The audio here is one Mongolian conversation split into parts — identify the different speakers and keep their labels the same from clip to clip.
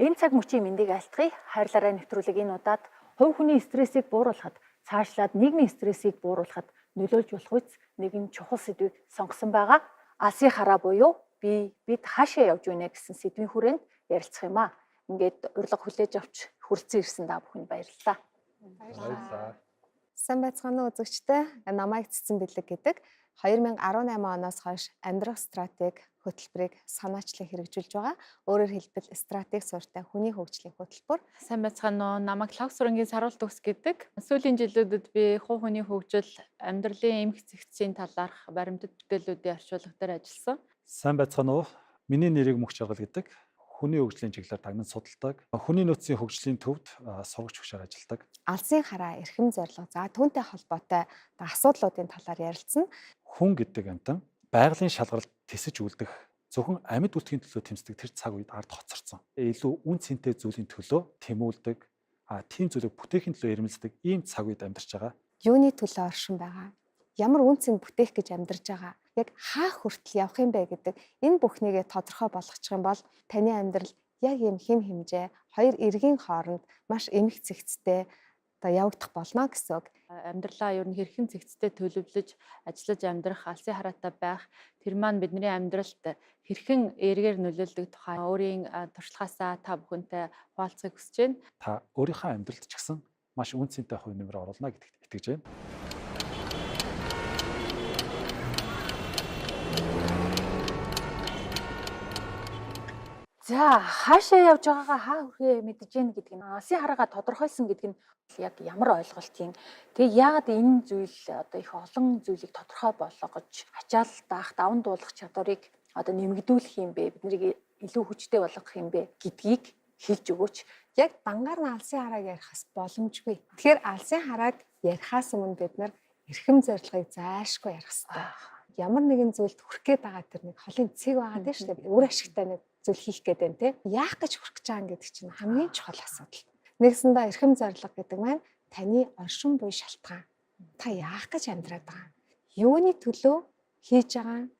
Speaker 1: Энэ цаг мөчийн мэндийг алтгая. Хайрлаараа нэвтрүүлэг энэ удаад хувь хүний стрессийг бууруулахад, цаашлаад нийгмийн стрессийг бууруулахад нөлөөлж болох үс нэгэн чухал сэдвийг сонгосон байгаа. Алсын хараа буюу бид хаашаа явж байна гэсэн сэдвийн хүрээнд ярилцах юм аа. Ингээд урилга хүлээж авч хүрэлцэн ирсэн та бүхэнд баярлалаа.
Speaker 2: Баярлалаа.
Speaker 3: Сайн байцгаана уу үзэгчдээ. Намайг Цэцэн Бэлэг гэдэг 2018 оноос хойш амьдрах стратеги хөтөлбөрийг санаачлан хэрэгжүүлж байгаа. Өөрөөр хэлбэл стратеги суурьтай хүний хөгжлийн хөтөлбөр.
Speaker 4: Сайн байцгаана уу. Намайг Лав Сүрэнгийн Саруул Төгс гэдэг. Сүүлийн жилүүдэд би хувь хүний хөгжил, амьдралын эмх зэгцийн талаарх баримтат бүтээлүүдийн орчуулга дээр ажилласан.
Speaker 2: Сайн байцгаана уу. Миний нэрийг Мөх Жаргал гэдэг. Хүний хөгжлийн чиглэлээр тагнан судалдаг. Хүний нөөцийн хөгжлийн төвд сургагч хөшөөр ажилладаг.
Speaker 3: Алсын хараа эрхэм зорилго. За түүнтэй холбоотой асуудлуудын талаар ярилцсан.
Speaker 2: Хүн гэдэг амтан байгалийн шалгаралд тесэж үлдэх зөвхөн амьд үлдэхин төлөө тэмцдэг тэр цаг үед ард хоцорсон. Илүү үн цэнтэй зүйлийн төлөө тэмүүлдэг, тийм зүйлийг бүтээхийн төлөө ирмэлздэг ийм цаг үед амьдарч байгаа.
Speaker 3: Юуны төлөө оршин байгаа? Ямар үн цэн бүтээх гэж амьдарч байгаа? Яг хаа хүртэл явах юм бэ гэдэг энэ бүхнийгээ тодорхой болгочих юм бол таны амьдрал яг юм хэм хэмжээ хоёр эргийн хооронд маш эмх цэгцтэй явагдах болно гэсэн үг.
Speaker 4: Амьдралаа ер нь хэрхэн зэгцтэй төлөвлөж, ажиллаж амьдрах, алсын хараатай байх, тэр маань бидний амьдралд хэрхэн эргээр нөлөөлдөг тухай өөрийн туршлагаасаа та бүхэнтэй хуваалцахыг хүсэж байна.
Speaker 2: Та өөрийнхөө амьдралд ч гэсэн маш үн цэнтэй хувь нэмэр оруулна гэдэгт итгэж байна.
Speaker 1: За хаашаа явж байгаагаа хаа хүрхээ мэдэж гин гэдэг нь алсын хараагаа тодорхойлсон гэдэг нь яг ямар ойлголт юм. Тэгээ яагаад энэ зүйл одоо их олон зүйлийг тодорхой болгож ачаал даах, даван дуулах чадварыг одоо нэмэгдүүлэх юм бэ? Биднийг илүү хүчтэй болгох юм бэ гэдгийг хэлж өгөөч.
Speaker 3: Яг дангаар нь алсын харааг ярихаас боломжгүй. Тэгэхээр алсын харааг ярихаас өмнө бид нар эрхэм зорилгыг зайлшгүй ярих хэрэгтэй. Ямар нэгэн зүйлд хүрэх гээд байгаа тэр нэг холын цэг байгаа тийм шүү дээ. Үр ашигтай нэг зүйл хийх гээд байна те. Яах гэж хүрэх гэж байгаа гэдэг чинь хамгийн чухал асуудал. Нэгсэндээ эрхэм зорилго гэдэг маань таны оршин буй шалтгаан. Та яах гэж амьдраад байгаа? Юуны төлөө хийж байгаа?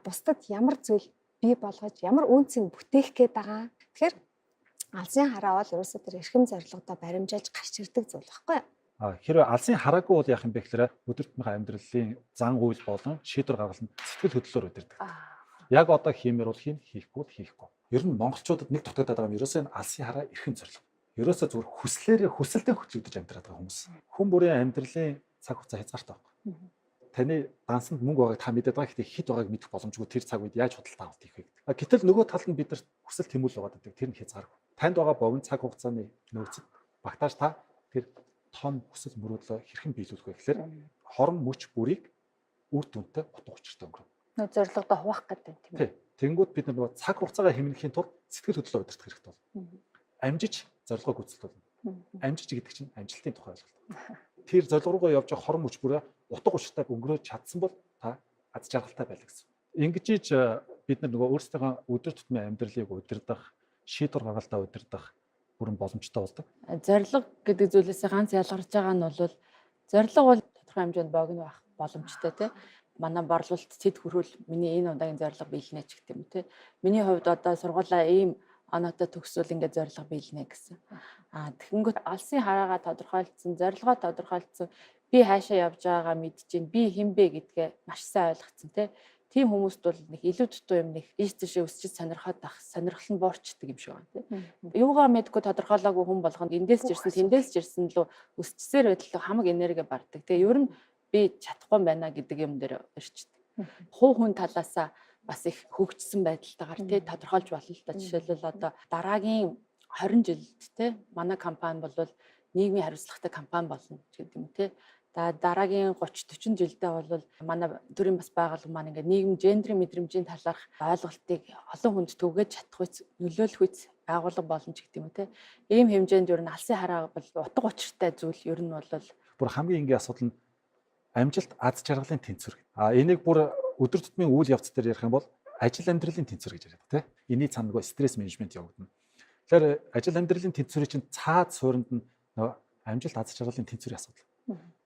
Speaker 3: Бусдад ямар зүйл бий болгож, ямар үн цэн бүтээх гээд байгаа? Тэгэхээр алсын хараа бол ерөөсөө тэр эрхэм зорилгодоо баримжааж гарч ирдэг зүйл баггүй юу?
Speaker 2: Хэрвээ алсын хараагүй бол яах юм бэ гэхээр өдөр тутмын амьдралын зан үйл болон шийдвэр гаргална сэтгэл хөдлөлөөр өдөрдөг. Яг одоо хиймээр бол хийхгүй бол хийхгүй. Ер нь монголчуудад нэг дутагдаад байгаа юм ерөөсөө алсын хараа эрхэм зорилго. Ерөөсөө зүгээр хүсэлтэд хөтлөгдөж амьдраад байгаа хүмүүс. Хүн бүрийн амьдралын цаг хугацаа хязгаартай байхгүй. Таны дансанд мөнгө байгааг та мэдээд байгаа гэхдээ хэд байгааг мэдэх боломжгүй тэр цаг үед яаж худалдаа авалт хийх вэ гэдэг. Гэтэл нөгөө талд нь бид нар хүсэл тэмүүлэл байгаа гэдэг тэр нь хязгааргүй. Танд байгаа богино цаг хугацааны нөөцөд багтааж та тэр том хүсэл мөрөөдлөө хэрхэн биелүүлэх вэ гэхээр хорон мөч бүрийг үр дүнтэй утга учиртай өнгөрөв.
Speaker 1: Нөө зорилгодоо хуваах гэдэг тийм үү?
Speaker 2: Тэнгүүд бид нар нөгөө цаг хугацаагаа хэмнэхийн тулд сэтгэл хөдлөлөө удирдах хэрэгтэй болно. Амжиж зорилгоо гүйцэтгүүлнэ. Амжиж гэдэг чинь амжилтын тухай ойлголт. Тэр зорилго руугаа явж байгаа хорон мөч бүрээ утга учиртай өнгөрөөж чадсан бол та аз жаргалтай байлаа гэсэн. Ингэж бид нар нөгөө өөрсдийнхөө өдөр тутмын амьдралыг удирдах, шийдвэр гаргалтаа удирдах бүрэн боломжтой болдог.
Speaker 4: Зорилго гэдэг зүйлээс ганц ялгарч байгаа нь бол зорилго бол тодорхой хэмжээнд богино байх боломжтой тийм. Манай борлуулалт цэд хөрвөл миний энэ удаагийн зорилго биелнэ ч гэх юм те. Миний хувьд одоо сургуулаа ийм оноотой төгсвөл ингээд зорилго биелнэ гэсэн. Тэгэнгүүт алсын хараагаа тодорхойлцсон, зорилгоо тодорхойлцсон, би хаашаа явж байгаагаа мэдэж гин, би хэн бэ гэдгээ маш сайн ойлгоцсон те. Тийм хүмүүст бол нэг илүү дутуу юм нэг ийш тийшээ өсчиж сонирхоод байх, сонирхол нь буурчдаг юм шиг байна тийм. Юугаа мэдгүй тодорхойлоогүй хүн болгонд эндээс ч ирсэн, тэндээс ч ирсэн лөө өсчсээр байтал хамаг энерги бардаг. Тэгээ ер нь би чадахгүй байна гэдэг юм дээр ирчдэг. Хувь хүн талаасаа бас их хөгжсөн байдалтайгаар тий тодорхойлж болно л да. Жишээлбэл одоо дараагийн 20 жилд тий манай компани бол нийгмийн хариуцлагатай компани болно гэдэг юм тий. Дараагийн 30-40 жилдээ бол манай төрийн бас байгууллага маань ингээд нийгэм гендрийн мэдрэмжийн талаарх ойлголтыг олон хүнд түгээж чадах үс нөлөөлөх үс байгууллага болно ч гэдэг юм те. Ийм хэмжээнд ер нь алсын хараа бол утга учиртай зүйл ер нь бол
Speaker 2: бүр хамгийн энгийн асуудал нь амжилт аз жаргалын тэнцвэр. Энийг бүр өдөр тутмын үйл явц дээр ярих юм бол ажил амьдралын тэнцвэр гэж яриад те. Эний цаана нөгөө стресс менежмент явагдана. Тэгэхээр ажил амьдралын тэнцвэрийн чинь цаад суурьнд нь нөгөө амжилт аз жаргалын тэнцвэрийн асуудал.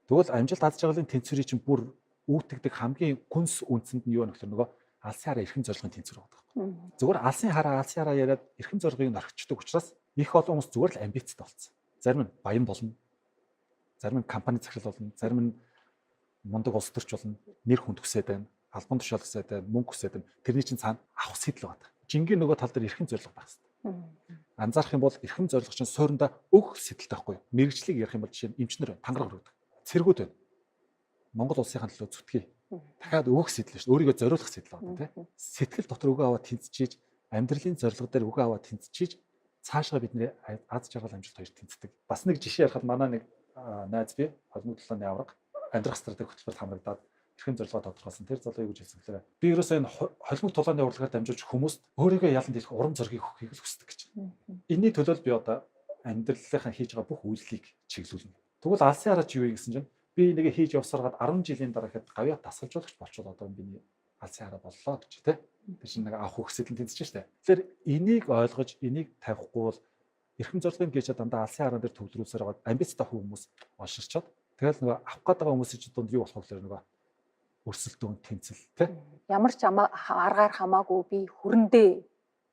Speaker 2: Тэгвэл амжилт аз жаргалын тэнцвэрийн чинь бүр үүтгэдэг хамгийн гүнс үндсэнд нь юу вэ гэхээр нөгөө алсын хараа эрхэм зорилгын тэнцвэр байдаг. Зүгээр алсын хараа яриад эрхэм зорилгыг орхичдаг учраас Их олон хүмүүс зүгээр л амбицтай болсон. Зарим нь баян болно. Зарим нь компани захирал болно. Зарим нь мундаг улс төрч болно. Нэр хүнд хүсээд байна. Албан тушаал хүсээд байна. Мөнгө хүсээд байна. Тэрний чинь цаана авах сэтэл байна. Жингийн нөгөө тал дээр эрхэм зорилго байх хэрэгтэй. Анзаарах юм бол эрхэм зорилго чинь суурьндаа өг сэтэлтэй байхгүй юу? Мэргэжлийг ярих юм бол жишээ нь эмчнэр байна. Тангараг өргөдөг. Цэргүүд байна. Монгол улсынхаа төлөө зүтгэе. Дахиад өг сэтэл шүү дээ. Өөрийгөө зориулах сэтэл байна тийм. Сэтгэл дотор үгээ аваад тэнцчиж, амьдралын зорилго дээр үгээ аваад тэнцчиж, цаашгаа бидний аз жаргал амжилт хоёр тэнцдэг. Бас нэг жишээ ярихад манай нэг найз би холбогд талааны авраг амьдрах стратеги хөтөлбөрт хамрагдаад эрхэм зорилгоо тодорхойлсон. Тэр залуу юу гэж хэлсэн гэхээр би ерөөсөө энэ холбогд тулааны урлагаар дамжуулж хүмүүст өөрийгөө ялан дийлэх урам зориг өгөхийг л хүсдэг гэж. Энийний төлөө би одоо амьдралынхаа хийж байгаа бүх үйлслийг чиглүүлнэ. Тэгвэл алсын хараач юу юм гэсэн чинь би нэгэ хийж явсараад 10 жилийн дараа хэд гавьяа тасгалжуулагч болчиход одоо би алсын хараа боллоо гэж тий. Тэр чинь нэг авах хүсэл нь тэнцэж штэ. Тэгэхээр энийг ойлгож энийг тавихгүй бол эрхэм зорилгын гэж дандаа алсын хараа дээр төвлөрүүлсээр байгаа амбицтай хүмүүс олширчод тэгэл нөгөө авах гээд байгаа хүмүүсийн дунд юу болох вэ нөгөө өрсөлдөөн тэмцэл тий.
Speaker 1: Ямар ч аргаар хамаагүй би хүрэндээ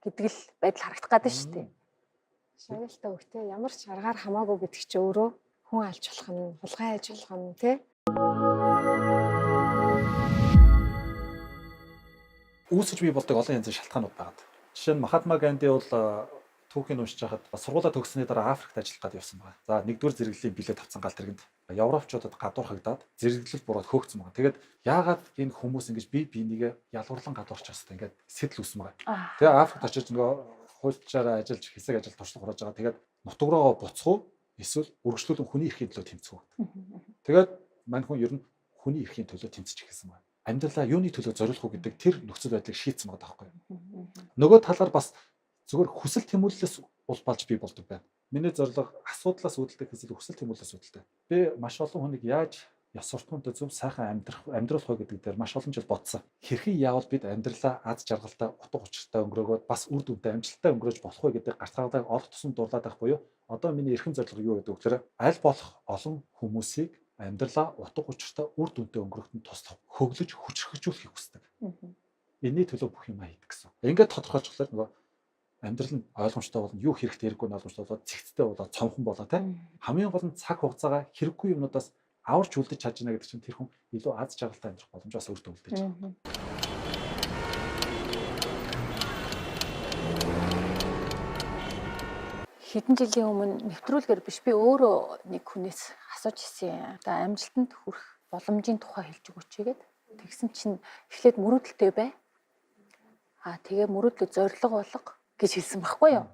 Speaker 1: гэдэг л байдал харагдах гадаг шүү дээ.
Speaker 3: Шагналтай хөхтэй ямар ч аргаар хамаагүй гэдэг чи өөрөө хүн алж болох нь, хулгай аж болох нь тий.
Speaker 2: Үүсэж бий болдог олон янзын шалтгаанууд байгаа. Жишээ нь Махатма Ганди бол түүхийг уншиж байхад бас сургуулаа төгссөний дараа Африкт ажиллах гээд явсан байна. За нэгдүгээр зэрэглэлийн билет авсан гал тэргэнд Европчуудад гадуурхагдаад зэрэглэл бурууд хөөгцсөн байна. Тэгээд яагаад энэ хүмүүс ингэж бие бинийгээ ялгуурлан гадуурч байгаа юм ингээд сэтэл үүссэн байна. Тэгээ Африкт очиж нөгөө хуульчаараа ажиллаж хэсэг ажил туршлага хурааж байгаа. Тэгээд нутаг руугаа буцах уу эсвэл үргэлжлүүлэн хүний эрхийн төлөө тэмцэх үү. Тэгээд мань хүн ер нь хүний эрхийн төлөө тэмцэж эхэлсэн байна. Амьдралаа юуны төлөө зориулах уу гэдэг тэр нөхцөл байдлыг шийдсэн байгаа байхгүй юу. Нөгөө талаар бас зөвхөн хүсэл тэмүүлэлээс улбалж бий болдог байна. Миний зорилго асуудлаас үүдэлтэй хэсэл хүсэл тэмүүлэлээс үүдэлтэй. Би маш олон хүнийг яаж ёс суртахуунтай зөв сайхан амьдруулах вэ гэдэг дээр маш олон жил бодсон. Хэрхэн яавал бид амьдралаа аз жаргалтай, утга учиртай өнгөрөөгөөд бас үр дүнтэй амжилттай өнгөрөөж болох вэ гэдэг гартгаалдаг олох тусам дурлаад байх буюу одоо миний эрхэм зорилго юу гэдэг вэ гэхээр аль болох олон хүмүүсийг амьдралаа утга учиртай үр дүнтэй өнгөрөхөнд туслах, хөглөж хүчрхэгжүүлэхийг хүсдэг. Энийний төлөө бүх юм хийдэг гэсэн. Ингээд тодорхойлчихлаа нөгөө амьдрал нь ойлгомжтой болно, юу хэрэгтэй хэрэггүй нь ойлгомжтой болоод цэгцтэй болоод цомхон болоо тийм. Хамгийн гол нь цаг хугацаагаа хэрэггүй юмнуудаас аварч үлдэж чадж байна гэдэг чинь тэр хүн илүү аз жаргалтай амьдрах боломжоос өөртөө үлдээж байгаа.
Speaker 1: Хэдэн жилийн өмнө нэвтрүүлгээр биш би өөрөө нэг хүнээс асууж ирсэн. Одоо амжилтанд хүрэх боломжийн тухай хэлж өгөөч гэдэг. Тэгсэн чинь эхлээд мөрөөдөлтэй бай. Тэгээ мөрөөдлөө зориг болго гэж хэлсэн байхгүй юу.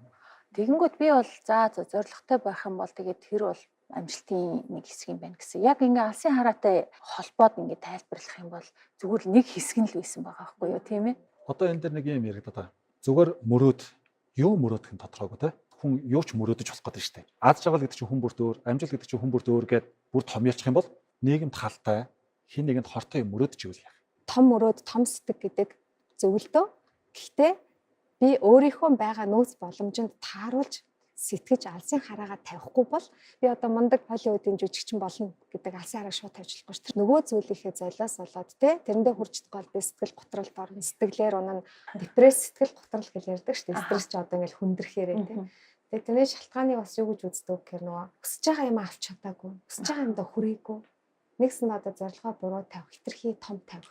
Speaker 1: Тэгэнгүүт би бол за зоригтой байх юм бол тэгээд тэр бол амжилтын нэг хэсэг юм байна гэсэн. Яг ингээ алсын хараатай холбоод ингээ тайлбарлах юм бол зүгээр нэг хэсэг нь л байсан байгаа байхгүй юу, тийм ээ?
Speaker 2: Одоо энэ дэр нэг юм яригдаад байгаа. Зүгээр юу мөрөөдөх нь тодорхойгүй те. Хүн юу ч мөрөөдөж болох гэдэг нь шүү дээ. Аз жаргал гэдэг чинь хүн бүрт өөр, амжилт гэдэг чинь хүн бүрт өөр гэдээ бүр томьёолчих юм бол нийгэмд халтай, хин нэгэнд хортой юм мөрөөдөж ивэл яах.
Speaker 3: Том мөрөөд, том сэтгэг гэдэг зөвлөдөө. Гэхдээ би өөрийнхөө байгаа нөөц боломжинд тааруулж сэтгэж алсын хараагаа тавихгүй бол би одоо мундаг Холливуудын жүжигчин болно гэдэг алсын харааг шууд тавьж болохгүй шүү дээ. Нөгөө зүйлийнхээ золиос болоод тэрэндээ хурж чадгаал би сэтгэл готролд орно, сэтгэлээр унана, депресс сэтгэл готрол гэж ярьдаг шүү дээ. Стресс ч одоо ингээл хүндрэхээрээ тийм. Тэгээ тэрний шалтгааныг бас юу гэж үздэг гэхээр нөгөө хүсэж байгаа юм авч чадаагүй, хүсэж байгаа юмдаа хүрээгүй. Нэгсэн одоо зорилгоо буруу тавих, хитрхи том тавих,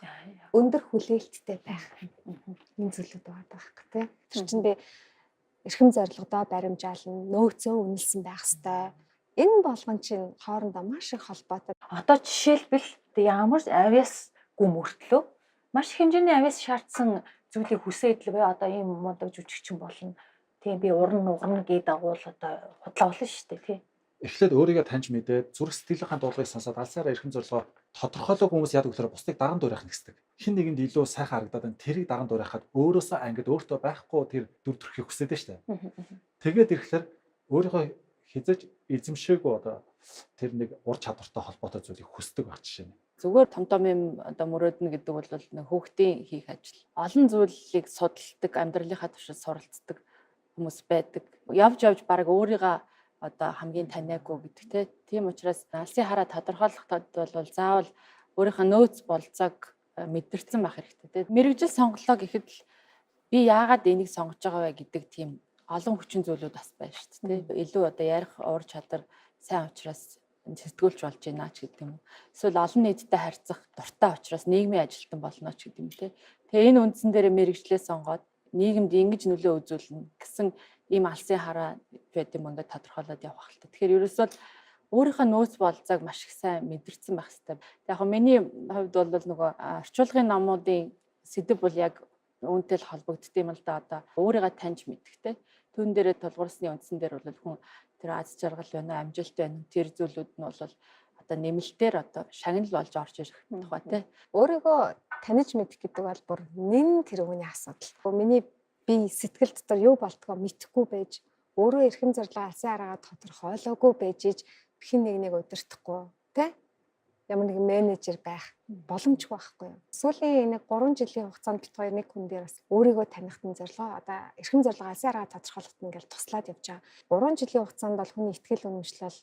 Speaker 3: өндөр хүлээлттэй байх. Энэ зүйлүүд байгаа гэх тийм. Тэр чинь би эрхэм зорилгодоо баримжаална, нөөцөө үнэлсэн байх ёстой. Энэ болгон чинь хоорондоо маш их холбоотой.
Speaker 1: Одоо жишээлбэл ямар авьяасгүй мөртлөө маш хэмжээний авьяас шаардсан зүйлийг хүсээд л бай одоо ийм мундаг жүжигчин болно. Тийм би уран нугарна гэдэг агуул одоо худлаа болно шүү дээ тий.
Speaker 2: Эхлээд өөрийгөө таньж мэдээд зүрх сэтгэлийнхаа дуулгыг сонсоод алсаараа эрхэм зорилгоо тодорхойлоогүй хүмүүс яадаг гэхээр бусдыг даган дуурайх нэгсдэг. Хин нэгэнд илүү сайхан харагдаад энэ тэрийг даган дуурайхад өөрөөсөө ангид өөртөө байхгүй тэр дүр төрхийг хүсэж дээ шүү дээ. Тэгээд ирэхлээр өөрийнхөө хязгаарч эзэмшээгүй одоо тэр нэг ур чадвартай холбоотой зүйлийг хүсдэг байх жишээ нь.
Speaker 4: Зүгээр том юм одоо мөрөөднө гэдэг бол нэг хүүхдийн хийх ажил. Олон зүйлийг судалдаг, амьдралынхаа туршид суралцдаг хүмүүс байдаг. Явж баг өөрийгөө одоо хамгийн таниагүй гэдэг тийм учраас алсын хараа тодорхойлоход бол заавал өөрийнхөө нөөц болцоог мэдэрсэн байх хэрэгтэй. Мэргэжил сонголоо гэхэд л би яагаад энийг сонгож байгаа вэ гэдэг тийм олон хүчин зүйлүүд бас байна шүү дээ. Илүү одоо ярих уур чадвар сайн учраас сэтгүүлч болж байна ч гэдэг юм уу. Эсвэл олон нийттэй харьцах дуртай учраас нийгмийн ажилтан болно ч гэдэг юм те. Тэгээ энэ үндсэн дээр мэрэгчлээ сонгоод нийгэмд ингэж нөлөө үзүүлнэ гэсэн ийм алсын хараа байд юм ингээд тодорхойлоод явах хэрэгтэй. Тэгэхээр ерөөсөө өөрийнхөө нөөц болцоог маш их сайн мэдэрсэн байх хэрэгтэй. Яг нь миний хувьд бол нөгөө орчуулгын номуудын сэдэв бол яг үүнтэй л холбогдд юм л да. Одоо өөрийгөө таньж мэдхтэй. Түүн дээрээ тулгуурсны үндсэн дээр бол хүн тэр аз жаргал байна, амжилт байна. Тэр зүйлүүд нь бол одоо нэмэлтээр одоо шагнал болж орж ирэх тухай тий.
Speaker 3: Өөрийгөө таних мэдэх гэдэг бол бүр нэн тэр хүний асуудал. Миний би сэтгэл дотор юу болтгоо мэдэхгүй байж, өөрөө эрхэм зорилго алсын хараагаа тодорхойлоогүй байж иж хин нэг удирдахгүй тий. Ямар нэгэн менежер байх боломжгүй байхгүй юу. Сүүлийн нэг 3 жилийн хугацаанд бид хоёр нэг хүн дээр бас өөрийгөө танихдын зорилгоо одоо эрхэм зорилго алсын хараагаа тодорхойлоход ингээл туслаад явж байгаа. 3 жилийн хугацаанд бол хүний ихтгэл үнэмшлэл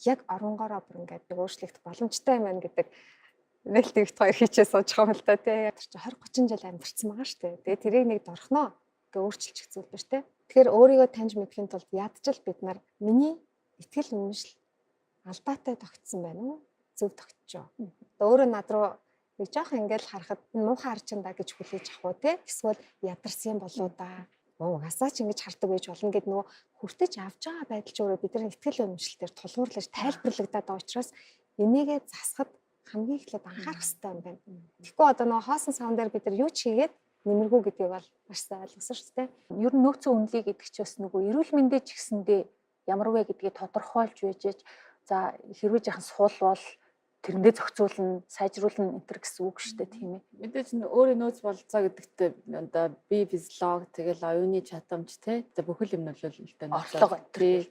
Speaker 3: яг оронгороо бүр ингээд өөрчлөгдөх боломжтой юм байна гэдэг нээлтийг бит хоёр хийчээ сууж байгаа юм л да тий. Тэр чинь 20 30 жил амьдэрсэн байгаа шүү дээ. Тэгээ тэрийг нэг дорхноо ингээ өөрчилчих зүйл биш тий. Тэгэхээр өөрийгөө таньж мэдхийн тулд ядчил бид нар миний ихтгэл үнэмшил алдаатай тогтсон байна уу? Зөв тогтчихоо. Өөрөө над руу нэг жоох ингээл харахад муухай харж чандаа гэж хүлээж авах уу тий. Эсвэл ядарсан болоо да. Угаасаа ч ингэж хардаг байж болно гэд нөгөө хүртэж авч байгаа байдал ч өөрөө бидний ихтгэл үнэмшилтээр тулгуурлаж тайлбарлагдаад байгаа учраас энийгээ засахад хамгийн эхлээд анхаарах хэрэгтэй юм байна. Тэгэхгүй одоо нөгөө хоосон савн дээр бид нар юу ч хийгээд нэмэргүй гэдгийг бол маш сайн ойлгосон шүү дээ.
Speaker 1: Ер нь нөөцөө үнэлээ гэдэг ч бас нөгөө эрүүл мэндэ ч гэсэндээ ямар вэ гэдгийг тодорхойлж байжээж за хэрвээ жахан суул бол тэрэндээ зохицуулна, сайжруулна энэ гэсэн үг шүү дээ тийм ээ.
Speaker 4: Мэдээж өөрийн нөөц болцоо гэдэгтээ одоо бие физиологи тэгэл оюуны чадамж тий бүхэл юм нөлөөлөлтэй
Speaker 1: орлого тий.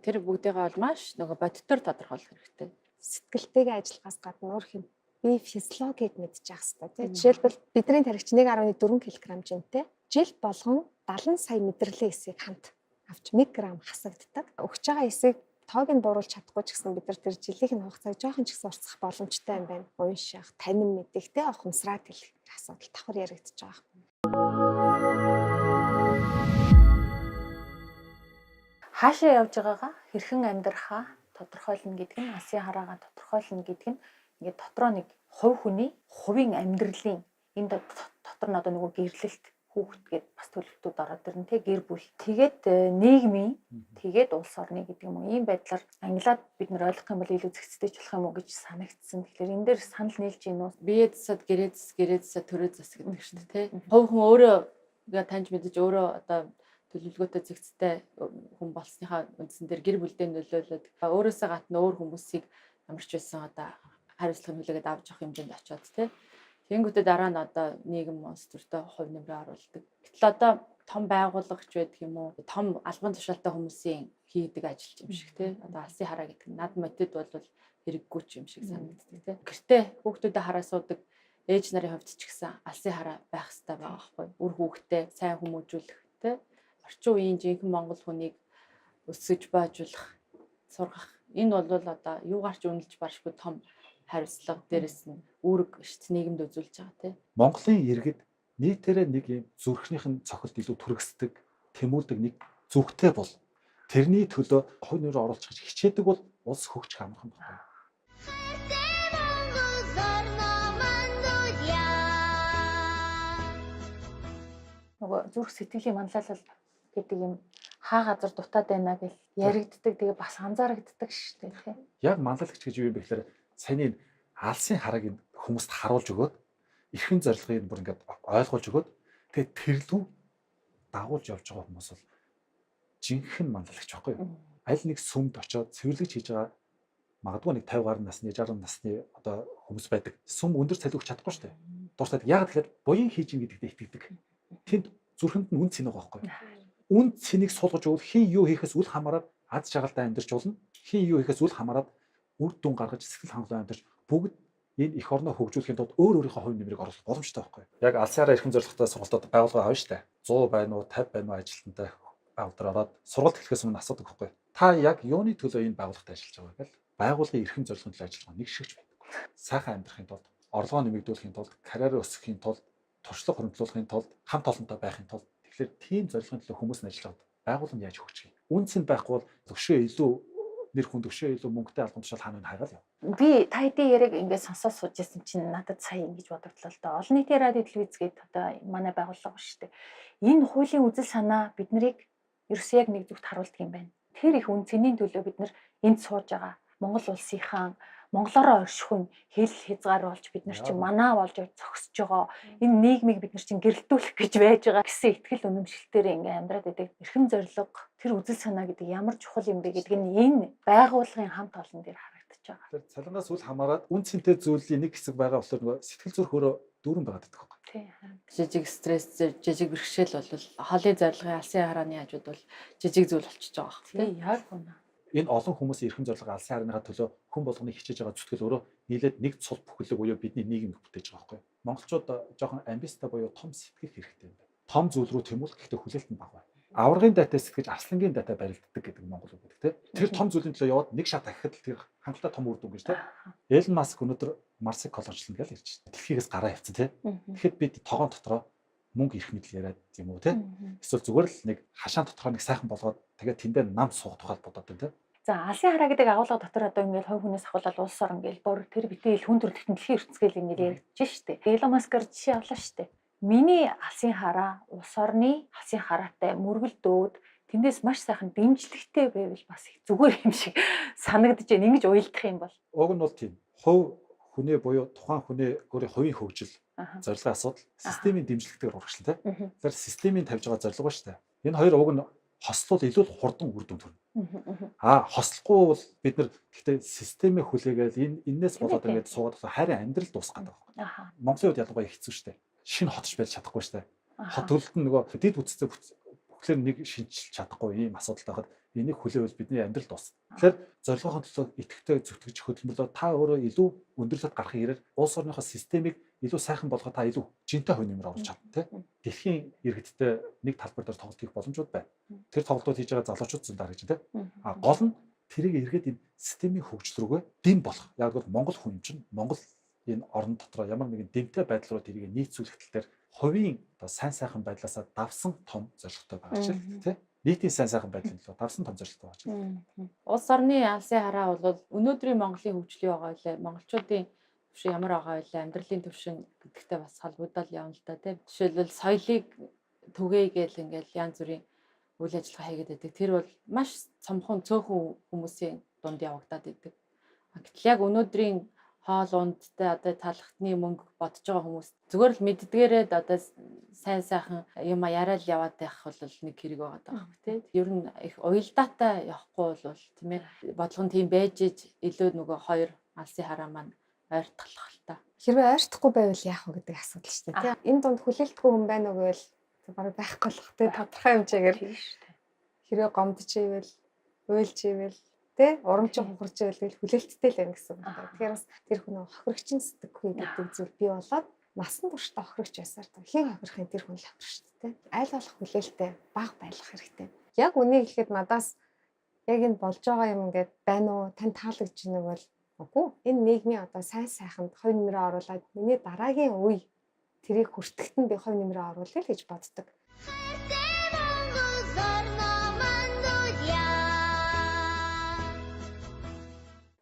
Speaker 4: Тэр бүгдийг бол маш нөгөө бодитоор тодорхойлох хэрэгтэй.
Speaker 3: Сэтгэлтэйгээ ажиллахаас гадна өөр хэм бие физиологийг мэдчих хэвээр тий. Жишээлбэл бидний тархич 1.4 кг жинтэй жил болгон 70 сая мэдрэлийн эсийг хамт авч 1 г хасагддаг. Өгч байгаа эсийг тоог нь бууруулж чадахгүй ч гэсэн бид нар тэр жилийн хугацааг жоохон ч гэсэн уртсах боломжтой юм байна. Унших, танин мэдэх те ухамсараад хэлэх асуудал давхар яригдчихэж байгаа.
Speaker 1: Хаашаа явж байгаагаа хэрхэн амьдрахаа тодорхойлно гэдэг нь алсын хараагаа тодорхойлно гэдэг нь ингээд дотроо нэг хувь хүний хувийн амьдралын энэ дотор нь одоо нөгөө гэрлэлт хүүхэд гээд бас төлөвлөлтүүд ороод ирнэ те гэр бүл тэгээд нийгмийн тэгээд улс орны гэдэг юм уу ийм байдлаар англиад бид нэр ойлгох юм бол илүү зэгцтэй болох юм уу гэж санагдсан. Тэгэхээр энэ дээр санал нийлж гин үү?
Speaker 4: Бие засад гэрээ засад төрөө зас гэдэг шүү дээ те. Хувь хүн өөрөө таньж мэдэж өөрөө одоо төлөвлөгөөтэй зэгцтэй хүн болсныхаа үндсэн дээр гэр бүлдээ нөлөөлөд өөрөөсөө гадна өөр хүмүүсийг ямарч байсан одоо хариуцлага хүлээгээд авч явах хэмжээнд очиод те. Тэнгүүтээ дараа нь одоо нийгэм улс төртөө хувь нэмрээ оруулдаг. Гэтэл одоо том байгууллагч байдаг юм уу? Том албан тушаалтай хүмүүсийн хийдэг ажил юм шиг те. Одоо алсын хараа гэдэг нь над мотод бол хэрэггүй юм шиг санагддаг те. Гэртээ хүүхдүүдэд хараа суудаг ээж нарын хувьд ч гэсэн алсын хараа байх хэрэгтэй байгаа байхгүй. Үр хүүхдээ сайн хүмүүжүүлэх те. Орчин үеийн жинхэнэ монгол хүнийг өсгөж байжуулах, сургах. Энэ бол одоо юугаарч үнэлж баршгүй том хариуцлага дээрээс нь үүрэг шít нийгэмд үзүүлж байгаа тийм.
Speaker 2: Монголын иргэд нийтээрээ нэг юм зүрхнийх нь цохилт илүү түргэсдэг, тэмүүлдэг нэг зүгтэй бол тэрний төлөө хувь нэмрээ оруулах гэж хичээдэг бол улс хөгжих амархан байна.
Speaker 1: Нөгөө зүрх сэтгэлийн манлайлал гэдэг юм хаа газар дутаад байна гэж яригддаг тэгээ бас анзаарэгддэг шүү дээ тийм.
Speaker 2: Яг манлайлагч гэж юу юм бэ гэхээр саяны алсын харааг хүмүүст харуулж өгөөд эрхэм зорилгыг бүр ингээд ойлгуулж өгөөд тэгээ тэрлүү дагуулж явж байгаа хүмүүс бол жинхэнэ манлайлагч байхгүй юу? Аль нэг сүмд очиод цэвэрлэгч хийж байгаа магадгүй нэг 50 гаруй насны 60 насны одоо хүмүүс байдаг. Сүм өндөр цалин өгч чадахгүй шүү дээ. Дуустал яг тэгэхээр буян хийж ин гэдэгт итгэдэг. Тэнд зүрхэнд нь үн цэнэг байхгүй юу? Үн цэнийг суулгаж өгвөл хин юу хийхээс үл хамааран аз жаргалтай амьдарч болно. Хин юу хийхээс үл хамааран үр дүн гаргаж сэтгэл хангалуун амьдарч бүгд энэ эх орноо хөгжүүлэхийн тулд өөрийнхөө хувь нэмрийг оруулах боломжтой байхгүй. Яг алсын хараа эрхэм зорилготой сургалтад байгууллага авна штэ. 100 байна уу, 50 байна уу ажилтнтай байгууллага ороод сургалт эхлэхээс өмнө асуудаг байхгүй. Та яг юуны төлөө энэ байгууллагад ажиллаж байгаа гэвэл байгууллагын эрхэм зорилгын төлөө ажиллаж байгаа нэг шигч байдаг. Сайхан амьдрахын тулд, орлогоо нэмэгдүүлэхийн тулд, карьераа өсгөхийн тулд, туршлага хөрөнгөлүүлэхийн тулд, хамт олонтой байхын тулд тэгэхээр тийм зорилгын төлөө хүмүүс нь ажиллаад байгууллага нь яаж хөгжих юм. Үнц нь байхгүй бол төвшөө илүү нэр хүн төвшөө илүү мөнгөтэй албан тушаал хаана хайгаад яв.
Speaker 1: Би та хэдийн яриг ингээд сонсоод сууж байсан чинь надад сая ингэж бодогдлоо л доо. Олон нийтийн радио телевиз гэдэг одоо манай байгууллага ба шүү дээ. Энэ хуулийн үзэл санаа бид нарыг ерөөсөө яг нэг зүгт харуулдаг юм байна. Тэр их үнцний төлөө бид нар энд сууж байгаа Монгол улсынхаа монголоор оршихуйн хэл хязгаар болж бид нар чинь манаа болж зогсож байгаа. Энэ нийгмийг бид нар чинь гэрэлтүүлэх гэж байж байгаа гэсэн итгэл үнэмшилтээр ингээ амьдраад байдаг. Эрхэм зориг тэр үзэл санаа гэдэг ямар чухал юм бэ гэдг нь энэ байгууллагын хамт олон дээр харагдаж байгаа.
Speaker 2: Тэр цалингаас үл хамааран үн цэнтэй зүйлийн нэг хэсэг байгаа болохоор нөгөө сэтгэл зүрх өөрөө дүүрэн байгаад байдаг байхгүй.
Speaker 1: Тийм.
Speaker 4: Жижиг стресс, жижиг бэрхшээл бол хоолын зорилгын алсын харааны хажууд бол жижиг зүйл болчихж байгаа хэрэг.
Speaker 1: Тийм яг үнэ.
Speaker 2: Энэ олон хүмүүсийн эрхэм зорилго алсын харааныхаа төлөө хүн болгоны хичээж байгаа зүтгэл өөрөө нийлээд нэг цул бүхэлэг буюу бидний нийгэм бүтээж байгаа байхгүй. Монголчууд жоохон амбицтай буюу том сэтгэх хэрэгтэй юм байна. Том зүйл рүү тэмүүлэх гэхдээ хүлээлт нь бага байна. Аваргын дайтай сэтгэж арслангийн дайтай барилддаг гэдэг Монгол үг гэдэг тийм. Тэр том зүйлийн төлөө яваад нэг шат ахихад тэр хангалттай том үр дүн гэж тийм. Элон Маск өнөөдөр Марсыг колоничлно гэж ярьж байна. Дэлхийгээс гараа явцсан тийм. Тэгэхэд бид тогоон дотроо мөнгө ирэх мэдл яриад юм уу тийм. Эсвэл зүгээр л нэг хашаан дотроо нэг сайхан болгоод тэгээд тэндээ нам суух тухайд бодоод байна тийм.
Speaker 1: За алсын хараа гэдэг агуулга дотор одоо ингээд хувь хүнээс ахуулаад улс орн гээл бүр тэр битгий хүн төрөлхтөн дэлхийн ертөнцгөл ингээд яригдчихэж штэ. Элон Маскаар жишээ авлаа штэ. Миний алсын хараа улс орны алсын хараатай мөргөл дөөд тэндээс маш сайхан дэмжлэгтэй байвал бас их зүгээр юм шиг санагдаж байна. Ингэж уйлдах юм бол.
Speaker 2: Уг нь бол тийм. Хувь хүнээ буюу тухайн хүнээ өөрийн хувийн хөгжил, зорилгын асуудал, системийн дэмжлэгтэйгээр урагшлан тийм. Тэгэхээр системийн тавьж байгаа зорилго ба штэ. Энэ хоёр уг нь хослол илүү хурдан үр дүн төрнө. Хослохгүй бол бид нар гэхдээ системээ хүлээгээл энээс болоод ингээд суугаад харин амьдрал дуусгаад байгаа. Монголын үед ялангуяа хэцүү штэ. Шинэ хотч байж чадахгүй штэ. Хот төлөлт нь нөгөө дэд бүтцээ бүхлээр нэг шинжилж чадахгүй ийм асуудал байхад энийг хүлээвэл бидний амьдрал дуусна. Тэгэхээр зорилгын төлөө идэвхтэй зүтгэж хөдөлмөрлөө та өөрөө илүү өндөрлөлт гарах ирээр улс орныхоо системийг илүү сайхан болгоход та илүү жинтэй хувь нэмэр оруулж чадна тийм. Дэлхийн иргэдтэй нэг талбар дээр тоглолт хийх боломжууд байна. Тэр тоглолтууд хийж байгаа залуучууд зөндөө харагдаж байна тийм. Гол нь тэрийг эргээд энэ системийн хөгжил рүүгээ дэм болох. Яг бол Монгол хүн чинь Монгол энэ орон дотроо ямар нэгэн дэмтэй байдал руу тэрийг нийцүүлэх тал дээр хувийн оо сайн сайхан байдлаасаа давсан том зорилготой байгаа ч тийм. Нийтийн сайн сайхан байдлын төлөө давсан том зорилготой байгаа ч.
Speaker 4: Улс орны алсын хараа бол өнөөдрийн Монголын хөгжлийн байгаа байлаа. Монголчуудын төвшин ямар байгаа байлаа. Амьдралын төвшин гэдэгтэй бас холбогдол явна л да тийм. Жишээлбэл соёлыг түгээе гэл ингээл янз бүрийн үйл ажиллагаа хийгээд байдаг. Тэр бол маш цомхон цөөхөн хүмүүсийн дунд явагдаад байдаг. Гэтэл яг өнөөдрийн хоол ундтай одоо талхтны мөнгө бодож байгаа хүмүүс зүгээр л мэддгээрээ одоо сайн сайхан юм яриад яваад байх бол нэг хэрэг байгаа даа тийм. Ер нь их уялдаатай явахгүй бол тийм ээ бодлого нь тийм байж илүү нөгөө хоёр алсын хараа маань ойртолох л та.
Speaker 3: Хэрвээ ойртохгүй байвал яах вэ гэдэг асуудал шүү дээ. Тийм. Энэ дунд хүлээлтгүй хүн байна уу гэвэл бараг байхгүй л хэ тодорхой хэмжээгээр хэрвээ гомдож ивэл уйлж ивэл тэ урамчин хухарч ивэл хүлээлттэй л байна гэсэн үг байна. Тэгэхээр бас тэр хүн хохирогчин сэтгэхгүй гэдэг зүйл бий болоод насан туршдаа хохирогч байсаар хэн хохирохын тэр хүн л хохирох шүү дээ. Аль болох хүлээлттэй бага байлгах хэрэгтэй. Яг үнийг ихэд надаас яг энэ болж байгаа юм ингээд байна уу тань таалагдж байгааг бол үгүй. Энэ нийгмийн одоо сайн сайханд хувь нэмрээ оруулаад миний дараагийн үе тэрийг хүртэхэд нь би хувь нэмрээ оруулъя л гэж боддог.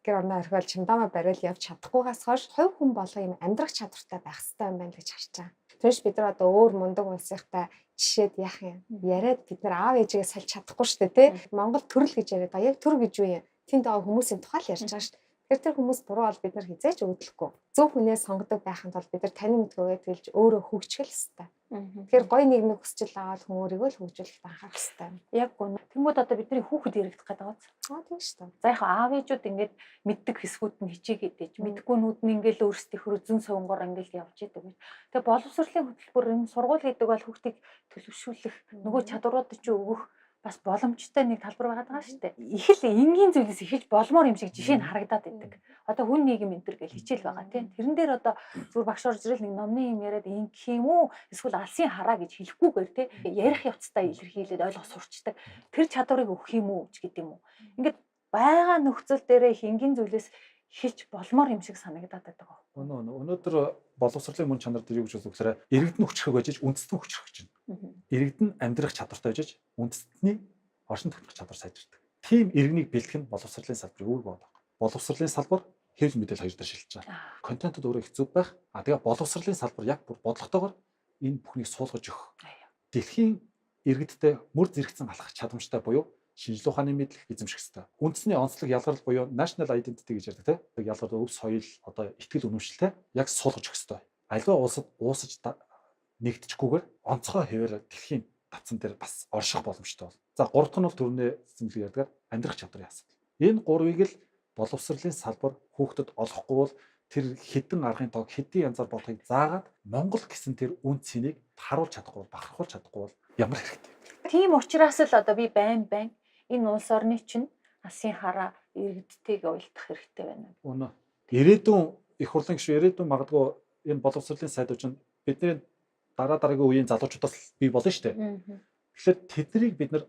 Speaker 3: Гэр орноо орхиол чимдаамаа бариул явж чадахгүйгаас хойш хувь хүн болго юм амьдрах чадвартай байх хэрэгтэй юм байна гэж харж байгаа. Тэрш бид нар одоо өөр мундаг улсынхтай жишээд яах юм. Яриад бид нар аав ээжигээ салж чадахгүй шүү дээ, тий? Монгол төрөл гэж яриад байгаа. Яг төр гэж юу юм? Тэнд байгаа хүмүүсийн тухай л ярьж байгаа шүү дээ. Тэр хүмүүс буруу бол бид нар хизээж өгдөлгүй. Зөв хүнээс сонгодог байханд бол бид нар таны мэдгүйгээд хэлж өөрөө хөгжих л хэрэгтэй. Тэгэхээр гоё нийгмийг хүсчил аваад хүн өөрийгөө л хөгжүүлэлт анхаарах хэрэгтэй.
Speaker 1: Яг гоо. Тэнгүүд одоо бидний хүүхэд яригдах гэдэг байгаа.
Speaker 3: Тийм шүү дээ.
Speaker 1: За яг аав ээжүүд ингээд мэддэг хэсгүүд нь хичээгээд ээж мэдгүй нүүд нь ингээд өөрсдийнхөө зүүн совгоор ингээд явж идэг. Тэгээ боловсролын хөтөлбөр энэ сургууль гэдэг бол хүүхдийг төлөвшүүлэх нөгөө чадварууд ч өгөх бас боломжтой нэг талбар байгаа шүү дээ. Их л энгийн зүйлээс эхэлж болмоор юм шиг жишээ нь харагдаад байдаг. Одоо хүн нийгэм энэ төр гэж хичээл байгаа тийм. Тэрэн дээр одоо зүгээр багш орж ирэл нэг номны юм яриад ингэх юм уу? Эсвэл алсын хараа гэж хэлэхгүйгээр тийм ярих явцдаа илэрхийлээд ойлгох сурчдаг. Тэр чадварыг өгөх юм уу ч гэдэг юм уу. Ингээд байгаа нөхцөл дээрээ их энгийн зүйлээс эхэлж болмоор юм шиг санагдаад байдаг.
Speaker 2: Өнөөдөр боловсролын мөн чанар дээр юу гэж үзвэл иргэдэн хүчрэх байж үндэстэн хүчрэх гэж байна. Иргэдэн амьдрах чадвартай байж үндэстний оршин тогтнох чадвар сайжирдаг. Тим иргэнийг бэлтгэх нь боловсролын салбарын үүрэг байна. Боловсролын салбар хэвлэл мэдээлэл хоёр дээр шилжиж байгаа. Контентод өөрөө их зүг байх. Тэгээ боловсролын салбар яг бүр бодлоготойгоор энэ бүхнийг суулгаж өгөх. Дэлхийн иргэдтэй мөр зэрэгцэн алхах чадамжтай буюу шинжлэх ухааны мэдлэг эзэмших хэрэгтэй. Үндэсний онцлог ялгарл буюу national identity гэж ярьдаг тийм. Ялгарл өв соёл одоо итгэл үнэмшилтэй яг суулгаж өгөх хэрэгтэй. Аливаа улсад уусаж нэгдэжгүйгээр онцгой хэвээр дэлхийн татсан дээр бас орших боломжтой бол. За 3 дахь нь бол төрөний зэмлэг ярьдаг амьдрах чадрын асуудал. Энэ гурвыг л боловсролын салбар хүүхдэд олохгүй бол тэр хэдэн аргын тоог хэдийн янзаар болохыг заагаад Монгол гэсэн тэр үн цэнийг харуулж чадахгүй бол бахархуулж чадахгүй бол ямар хэрэгтэй.
Speaker 1: Тийм учраас л одоо би байн энэ улс орны чинь алсын хараа иргэдтэйг уялдах хэрэгтэй байна.
Speaker 2: Үнэ. Ирээдүйн их хурлын гишүүн ирээдүйн магадгүй энэ боловсролын сайдууд чинь бидний дараагийн үеийн залуучуудаас бий болно шүү дээ. Тэгэхээр тэднийг бид нар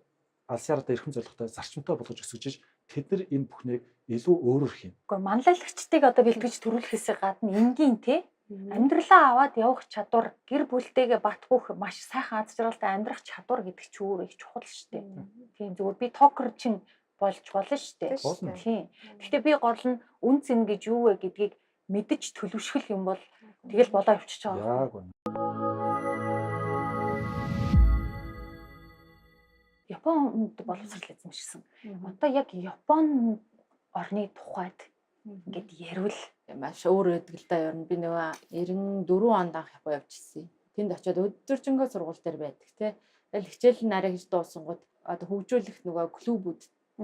Speaker 2: алсын хараад эрхэм зорилготой зарчимтай болгож өсгөж тэд нар энэ бүхнийг илүү өөрөөр хийн.
Speaker 1: Гэхдээ манлайлагчдыг одоо бэлтгэж төрүүлэхээс гадна энгийн те амьдралаа аваад явах чадвар, гэр бүлтэйгээ бат бөх маш сайхан аз жаргалтай амьдрах чадвар гэдэг чи өөр их чухал шүү дээ. Тийм зүгээр би токер чинь болж болно шүү дээ. Тийм. Гэхдээ би гол нь үн цэн гэж юу вэ гэдгийг мэдэж төлөвшгөл юм бол тэгэл болоо явчих чагаа.
Speaker 2: Яг үнэ.
Speaker 1: Японд боловсрол эзэмшсэн. Одоо яг Япон орны тухайд ингээд ярил
Speaker 4: маш өөр байдаг л да. Ер нь би нөгөө 94 онд анх Япон явж ирсэн. Тэнд очиод өдөржингөө сургууль дээр байдаг те. Тэгэл хичээл нараа хийж дуусангууд одоо хөгжүүлэх нөгөө клубүүд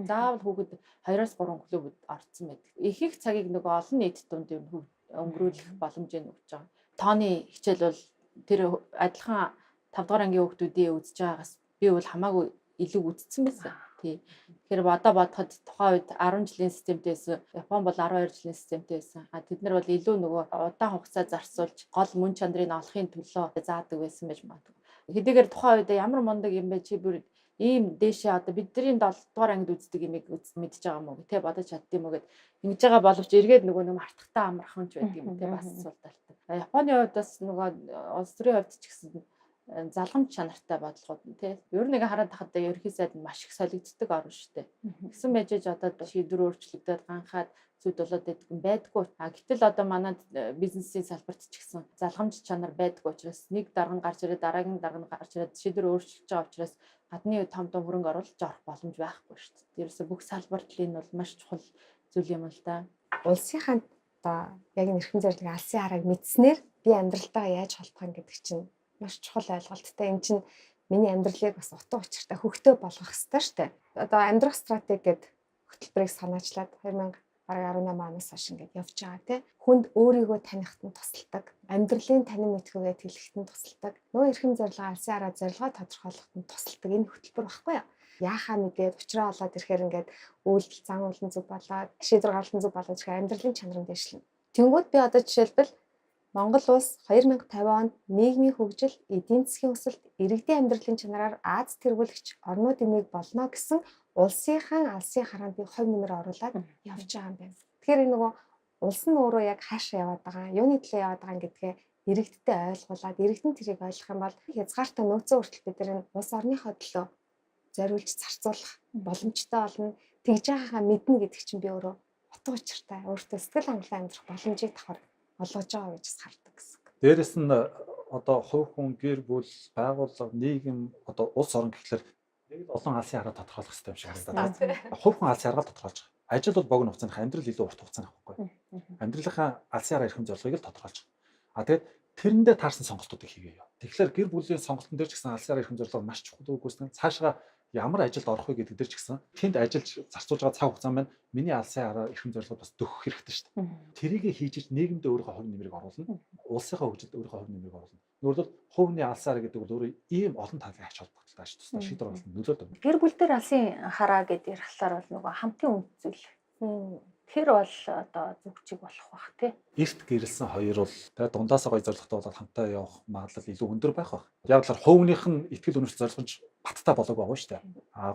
Speaker 4: заавал хүүхэд 2-3 клубүүд орцсон байдаг. Их их цагийг нөгөө олон нийт дунд юм өнгөрүүлэх боломжийг өгч байгаа. Тооны хичээл бол тэр адилхан 5 дугаар ангийн хүүхдүүдийн үзэж байгаагаас би бол хамаагүй илүү үзсэн байсан. Тий. Тэгэхээр одоо бодоход тухайн үед 10 жилийн системтэй байсан. Япон бол 12 жилийн системтэй байсан. Тэд нар бол илүү нөгөө удаан хугацаа зарцуулж гол мөн чанарыг олохын төлөө заадаг байсан байж магадгүй. Хэдийгээр тухайн үед ямар мундаг юм бэ чи бүр ийм дээшээ одоо бидний 7 дугаар ангид үздэг юмыг мэдж байгаа мó тий бодож чаддсан мó гэд ингэж байгаа боловч эргээд нөгөө мартахтаа амархан ч байдаг юм тий бас асуудалтай. Японы хувьд бас нөгөө улс төрийн хувьд ч гэсэн залгамж чанартай бодлогод нь тий. Ер нь ингээ хараад тахад ерхий сайд маш их солигддог орн шүү дээ. Гэсэн байж одоо шийдвэр өөрчлөгдөд ганхаад зүуд болоод байдаггүй. Гэтэл одоо манай бизнесийн салбарт ч гэсэн залгамж чанар байдаггүй учраас нэг дарга гарч ирээд дараагийн дарга гарч ирээд шийдвэр өөрчлөж байгаа учраас гадны том хөрөнгө оруулалт орох боломж байхгүй шүү дээ. Ерөөсө бүх салбарт л энэ бол маш чухал зүйл юм л да.
Speaker 3: Улсынхаа одоо яг эрхэм зорилгын алсын харааг мэдснээр би амьдралтайгаа яаж холбох гэдэг чинь маш чухал ойлголттой. Энэ чинь миний амьдралыг бас утга учиртай хөвгтөө болгох хэрэгтэй шүү дээ. Одоо амьдрах стратеги гэдэг хөтөлбөрийг санаачлаад 2018 оноос хойш ингээд явж байгаа тийм. Хүнд өөрийгөө танихт нь тусалдаг, амьдралын танин мэдхүйгээ тэлэхт нь тусалдаг, нөгөө эрхэм зорилгоо алсын хараа зорилгоо тодорхойлоход нь тусалдаг энэ хөтөлбөр баггүй юу? Яахаа мэдээд учраа олоод ирэхээр ингээд үйлдэл зан үйлэн зүг болоод шийдвэр гаргалтын зүг болоод ирэхээр амьдралын чанар нь дэвшлэн. Тэнгүүд би одоо жишээлбэл Монгол улс 2050 онд нийгмийн хөгжил, эдийн засгийн өсөлт, иргэдийн амьдралын чанараар Аз тэргүүлэгч орнуудын нэг болно гэсэн улсынхан алсын хараанд би хувь нэмэр оруулаад явж байгаа юм байна. Тэгэхээр энэ нөгөө улс нь өөрөө яг хаашаа яваад байгаа, юуны төлөө яваад байгаа гэдгээ иргэдтэй ойлгуулад, иргэдэн тэрийг ойлгох юм бол хязгаартай нөөцөө хүртэл бид нар улс орныхоо төлөө зориулж зарцуулах боломжтой болно. Тэгж байгаагаа мэднэ гэдэг чинь би өөрөө утга учиртай, өөртөө сэтгэл хангалуун амьдрах боломжийг давхар олгож байгаа гэж хардаг гэсэн.
Speaker 2: Дээрэс нь одоо хувь хүн, гэр бүл, байгууллага, нийгэм, одоо улс орн гэхлээр нэг л олон алсын хараа тодорхойлох хэрэгтэй юм шиг харагдаад. Хувь хүн алсын хараа тодорхойлж байгаа. Ажил бол богино хугацааны амьдрал илүү урт хугацааны байхгүй. Амьдралынхаа алсын хараа эрхэм зорилгыг л тодорхойлж байгаа. Тэгээд тэрэндээ таарсан сонголтуудыг хийгээе. Тэгэхээр гэр бүлийн сонголтын дээр ч гэсэн алсын хараа эрхэм зорилго маш чухал үгүйснэ. Цаашгаа ямар ажилд орох вэ гэдэг дээр ч гэсэн тэнд ажиллаж зарцуулж байгаа цаг хугацаа маань миний алсын хараа эрхэм зорилгод бас төгөх хэрэгтэй шүү дээ. Тэрийг хийж нийгэмд өөрийнхөө хувь нэмрийг оруулна. Улсынхаа хөгжилд өөрийнхөө хувь нэмрийг оруулна. Өөрөлд хувийн алсын хараа гэдэг бол өөрөө ийм олон талын ач холбогдолтой ач тустай шийдвэр гаргалтанд нөлөөд байна.
Speaker 1: Гэр бүл дээр алсын хараа гэдэг ярихлаар бол нөгөө хамтын үнд зүйл. Тэр бол одоо зүгчиг болох бах тий.
Speaker 2: Эрт гэрэлсэн хоёр бол тэгээ дундаасаа гоё зорилготой болоод хамтаа явах магадлал илүү өндөр байх бах. Яг л хувийнх нь ихтгэл үнэмшил зорилгоч баттай болоог байгаа шүү дээ.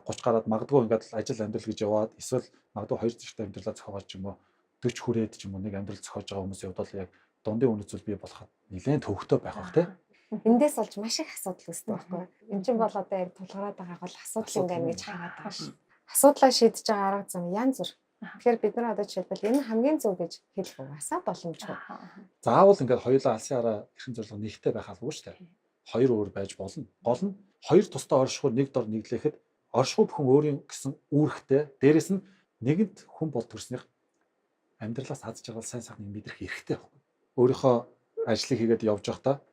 Speaker 2: 30 гараад магадгүй ингээд ажил амьдрал гэж яваад эсвэл магадгүй хоёр зэрэгтэй амьдралаа зохиогож ч юм уу 40 хүрээд ч юм уу нэг амьдрал зохиож байгаа хүмүүсийн хувьд бол яг дундын үнэт зүйл бий болоход нэлээд төвөгтэй байх бах тий.
Speaker 3: Эндээс олж маш их асуудал үүсдэг байхгүй. Энд чинь бол одоо яг тулгараад байгаа бол асуудал юм байна гэж хараад байгаа шүү. Асуудлаа шийдэж байгаа арга зам янз бүр. Тэгэхээр бид нар одоо жишээлбэл энэ хамгийн зөв гэж хэлэх угаасаа боломжгүй.
Speaker 2: Заавал ингээд хоёулаа алсын хараа эрхэм зорилго нэгтэй байх албагүй шүү дээ. Хоёр өөр байж болно. Гол нь хоёр тусдаа оршихур нэг дор нэглэхэд оршихуй бүхэн өөрийн гэсэн үүрэгтэй. Дээрэс нь нэгэнт хүн бол төрснийх амьдралаас хадж байгаа сайн сайхныг мэдрэх хэрэгтэй байхгүй. Өөрийнхөө ажлыг хийгээд явж байхдаа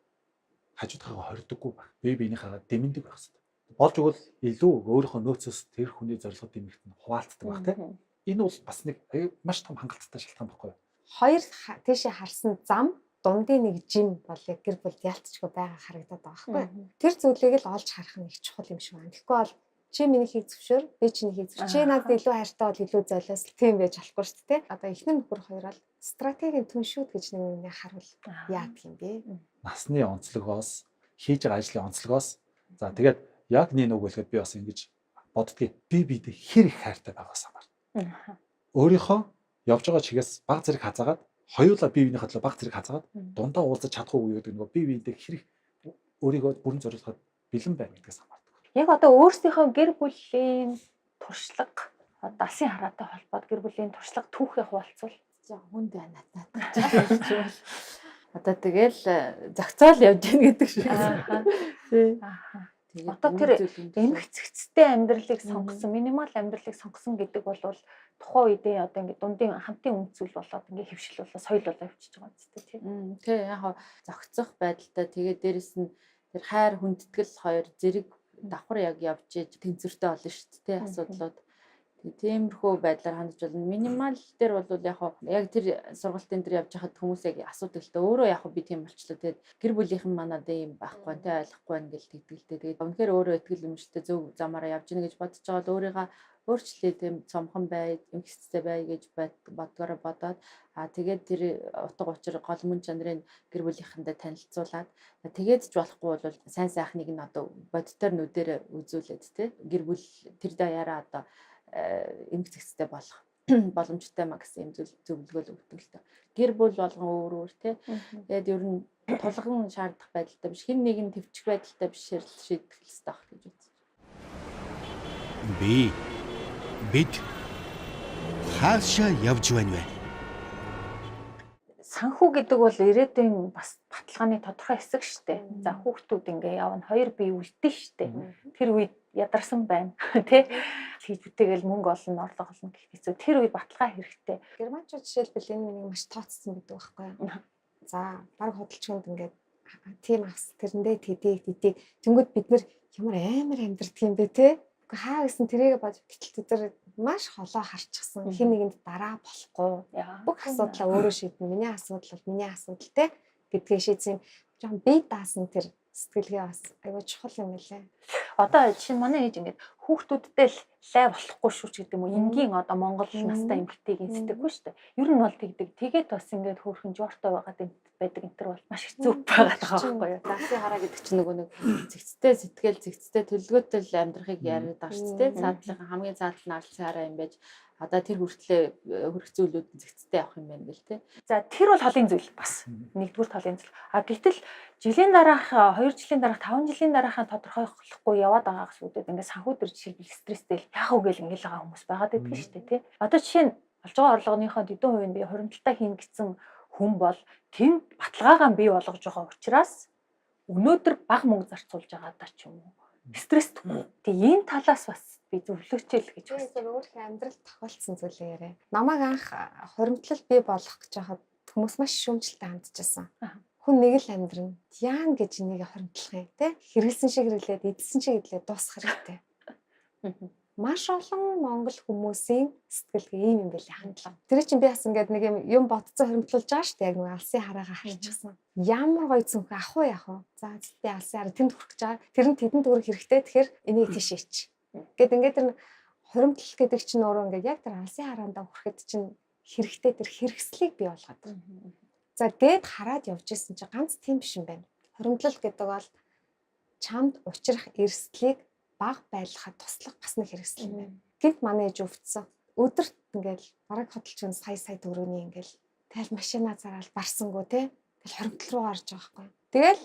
Speaker 2: хажуудтайгаа хордоггүй байх. Бие биенийхээ дэмэндэг байх хэрэгтэй. Болж өгвөл илүү өөрийнхөө нөөцөөс тэр хүний зорилгод дэмэгт нь хуваалцдаг байх тийм. Энэ бол бас нэг маш том хангалттай шалтгаан байхгүй юу?
Speaker 3: Хоёр тийшээ харсан зам дундын нэг жим бол яг гэр бүл ялцчгүй байгаа харагдаад байгаа байхгүй. Тэр зүйлийг л олж харах нь их чухал юм шиг байна. Тэгэхгүй бол чи минийхийг зөвшөөр, би чинийхийг зөвшөөр. Чи надад илүү хайртай бол илүү золиос тийм байж болохгүй шүү дээ. Одоо эхнэр нөхөр хоёр бол стратегийн түншүүд гэж нэг харуул яадаг юм бэ?
Speaker 2: Насны онцлогоос, хийж байгаа ажлын онцлогоос. За тэгээд яг нэг үг хэлэхэд би бас ингэж боддгийг. Би бидэд хэр их хайртай байгаас хамаарна. Өөрийнхөө явж байгаа чигээс баг зэрэг хазаагаад хоёулаа бие биенийхээ төлөө баг зэрэг хазаагаад дундаа уулзаж чадахгүй гэдэг нөгөө бие биендээ хэрэг өөрийгөө бүрэн зориулахад бэлэн байна гэдгээс хамаардаг.
Speaker 1: Яг одоо өөрсдийнхөө гэр бүлийн туршлага одоо алсын хараатай холбоод гэр бүлийн туршлага түүхээ хуваалцвал
Speaker 4: хүнд байна надад. Одоо тэгэл зохицоол явж гин гэдэг шиг.
Speaker 1: Одоо тэр эмх цэгцтэй амьдралыг сонгосон, минимал амьдралыг сонгосон гэдэг бол тухайн үедээ одоо ингээд дундын хамтын үнд зүйл болоод ингээд хөвшил болоо соёл болоо явчихж байгаа юм зү тийм.
Speaker 4: Тий яг зохицох байдалтай тэгээд дээрэс нь тэр хайр хүндэтгэл хоёр зэрэг давхар яг явж иж тэнцвэртэй болно шүү дээ асуудлууд. Тиймэрхүү байдлаар хандж болно. Минимал дээр бол яг тэр сургалтын дээр явж хахад хүмүүс яг асуудаг л дээ. Өөрөө яг би тийм болчлоо. Тэгээд гэр бүлийнхэн манад ийм байхгүй тэ ойлгохгүй байна гэж тэгдэлтэй. Тэгээд үнэхээр өөрөө итгэл өмчлөлтэй зөв замаараа явж гинэ гэж бодож байгаа бол өөрийгөө өөрчлөлөө тийм цомхон бай, эмхцтэй бай гэж бодгороо бодоод тэгээд тэр утга учир гол мөн чанарын гэр бүлийнхэндээ танилцуулаад тэгээд ч болохгүй бол сайн сайхныг нь одоо бодтоор нүдээр үзүүлээд тэ гэр бүл тэр даяараа одоо эмх зэгцтэй болох боломжтой маа гэсэн юм зөвлөгөө өгдөг л тоо. Гэр бүл болгон өөр өөр тий. Тэгээд ер нь тулгын шаардах байдалтай биш, хэн нэг нь төвчих байдалтай биш шийдэх хэрэгтэй байх гэж үзсэн.
Speaker 5: Бид хаашаа явж байна вэ?
Speaker 1: Санхүү гэдэг бол ирээдүйн бас баталгааны тодорхой хэсэг штэ. За хүүхдүүд ингээ явна, хоёр бие үлдэн штэ. Тэр үед ядарсан байна тий. Хийж үтэгээл мөнгө олно, орлого олно гэх хэцүү. Тэр үед баталгаа хэрэгтэй.
Speaker 3: Германчууд жишээлбэл энэ нэг маш тооцсон гэдэг байхгүй юу? За баг хөдөлчөнд ингээд тийм авс тэрэндээ тэдэг. Тэнгүүд бид нэр ямар амар амьдрдаг юм бэ те? Хаа гэсэн тэрийг бод гэтэл тэр маш холоо харчихсан. Хин нэгэнд дараа болохгүй. Бүх асуудлаа өөрөө шийднэ. Миний асуудал бол миний асуудал те гэдгээ шийдсэн юм. Жохон бие даасан тэр сэтгэлгээ бас аюул чухал юм байлээ.
Speaker 1: Одоо жишээ нь манай ээж ингээд хүүхдүүдтэй л лай болохгүй шүү ч гэдэг юм уу. Энгийн одоо Монгол настай эмэгтэйг эзэдэггүй шүү дээ. Ер нь бол тэгдэг. Тэгээд бас ингээд хөөрхөн жууртай байдаг энэ төр бол маш хэцүү байгаад байгаа байхгүй юу.
Speaker 4: Алсын хараа гэдэг чинь нөгөө нэг зэгцтэй сэтгэл, зэгцтэй төлөвлөгөөтэй амьдрахыг яриад байгаа шүү дээ. Цаадлын хамгийн цаадал нь алсын хараа юм байж одоо тэр хүртлээ хөрөх зүйлүүд зэгцтэй авах юм байна гэл те.
Speaker 1: За тэр бол холын зүйл бас. Нэгдүгээр холын зүйл. Гэтэл жилийн дараах 2 жилийн дараах 5 жилийн дараахаа тодорхойлохгүй яваад байгаа хүмүүсүүд ингээд санхүү төр жишээлбэл стресстэй яах вэ гэл ингээл байгаа хүмүүс байгаад байдаг шүү дээ тий. Одоо жишээ нь олж байгаа орлогынхоо дэдэн хувийг би хуримтлалтаа хийн гэсэн хүн бол тэнд баталгаагаа бий болгож байгаа учраас өнөөдөр бага мөнгө зарцуулж байгаа даа ч юм уу. Стресстгүй. Тэгээ энэ талаас бас би зөвлөгчл гэж
Speaker 3: байна. Тэр өөрийнхөө амьдралд тохиолдсон зүйлээ яриа. Намайг анх хуримтлал бий болгох гэж хахад хүмүүс маш шүүмжлэлтэй хандчихсан. Хүн нэг л амьдрна. Яан гэж энийг хуримтлах юм те? Хэрэгэлсэн шиг хэрэглээд, эдэлсэн шиг эдлээд дуусгах хэрэгтэй. Маш олон монгол хүмүүсийн сэтгэлгээ ийм юм байлээ хандлага. Тэр чинь би бас ингээд нэг юм бодцоо хуримтлуулж байгаа шүү дээ. Яг нэг алсын хараагаа харчихсан. Ямар гоё зүнх ах уу яах вэ? За би алсын хараа тэнд хүрэх гэж байгаа. Тэр нь тэдэнд хүрэх хэрэгтэй. Тэгэхээр энийг тийшээч. Гэт ингээд тэр хуримтлал гэдэг чинь өөрөө ингээд яг тэр алсын хараандаа хүрэхэд чинь хэрэгтэй тэр хэрэгслийг бий болгоод. За дээд хараад явж исэн чинь ганц тийм биш юм байна. Хуримтлал гэдэг бол чамд учрах эрсдлийг баг байлгахад туслах бас нэг хэрэгсэл юм байна. Гинт манай ээж өвдсөн. Өдөрт ингээл бараг хөдөлгөөн сая төгрөгийн ингээл тайл машина зараал барсангүй те. Тэгэл хоримтлал руу гарч байгаа байхгүй. Тэгэл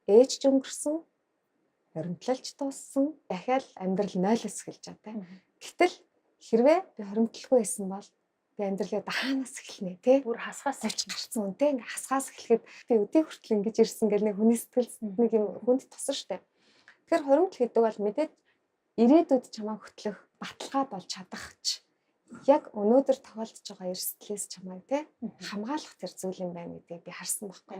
Speaker 3: ээж ч өнгөрсөн, хоримтлалч дууссан, дахиад амьдрал нойлоос эхэлж байгаа те. Гэтэл хэрвээ би хоримтлахгүй байсан бол би амьдралаа хаанаас эхэлнэ те.
Speaker 1: Бүр хасгаас
Speaker 3: Тавьч гарцсан үнтэй ингээ хасгаас эхлэхэд би өдөө хүртэл ингэж ирсэн гэл нэг хүний сэтгэл нэг юм хүнд тусан штэ. Тэгэхээр хоримтл гэдэг бол мэдээд ирээдүйд чамаа хөтлөх баталгаа болж чадахч яг өнөөдөр тохиолдож байгаа эрсдлээс чамайг те хамгаалах тэр зүйл юм байна гэдгийг би харсан байхгүй.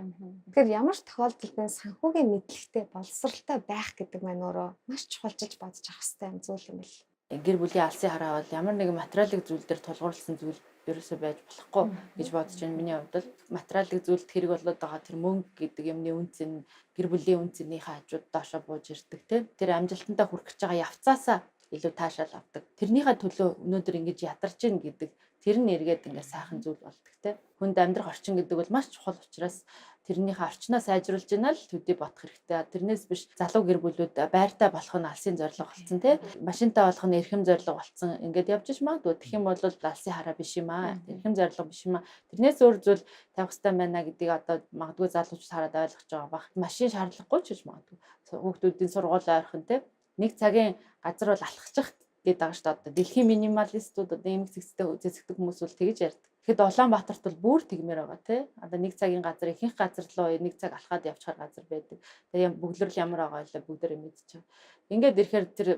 Speaker 3: Тэгэхээр ямар ч тохиолдолд санхүүгийн мэдлэгтэй боловсралтай байх гэдэг маань өөрөө маш чухалчилж бодож авах хэрэгтэй юм зүйл юм бэл.
Speaker 4: Гэр бүлийн алсын хараа бол ямар нэгэн материалын зүйл дээр тулгуурласан зүйл ерөөсөө байж болохгүй гэж бодож байна. Миний хувьд бол материалын зүйлд хэрэг болоод байгаа тэр мөнгө гэдэг юмны үнц нь гэр бүлийн үнцний хажууд доошо бууж ирдэг тийм. Тэр амжилтандаа хүрэх гэж байгаа явцаасаа илүү таашаал авдаг. Тэрнийхээ төлөө өнөөдөр ингэж ядарч гин гэдэг тэр нь эргээд ингээд сайхан зүйл болдог тийм. Хүнд амьдрах орчин гэдэг бол маш чухал учраас тэрнийхээ орчноо сайжруулж гинэ л төдий бодох хэрэгтэй. Тэрнээс биш залуу гэр бүлүүд байртай болох нь алсын зорилго болсон тийм. Машинтай болох нь эрхэм зорилго болсон. Ингээд явж ш магадгүй. Тэгэх юм бол алсын хараа биш юм аа. Эрхэм зорилго биш юм аа. Тэрнээс өөр зүйл тавих хэрэгтэй байна гэдгийг одоо магадгүй залуучууд хараад ойлгож байгаа бах. Машин шаардлагагүй ч гэж магадгүй. Хүүхдүүдийн сургууль ойрхон тийм. Нэг цагийн газар бол алхачих гэдэг байгаа шүү дээ. Одоо дэлхийн минималистууд одоо эмэг зэгцдэг хүмүүс бол тэгж ярьдаг. Тэгэхэд Улаанбаатарт бол бүр тэгмээр байгаа тий. Одоо нэг цагийн газар ихэнх газар руу нэг цаг алхаад явчихар газар байдаг. Тэгээ бүгдлэрл ямар байгаа вэ бүгдээрээ мэдчихэв. Ингээд ирэхээр тэр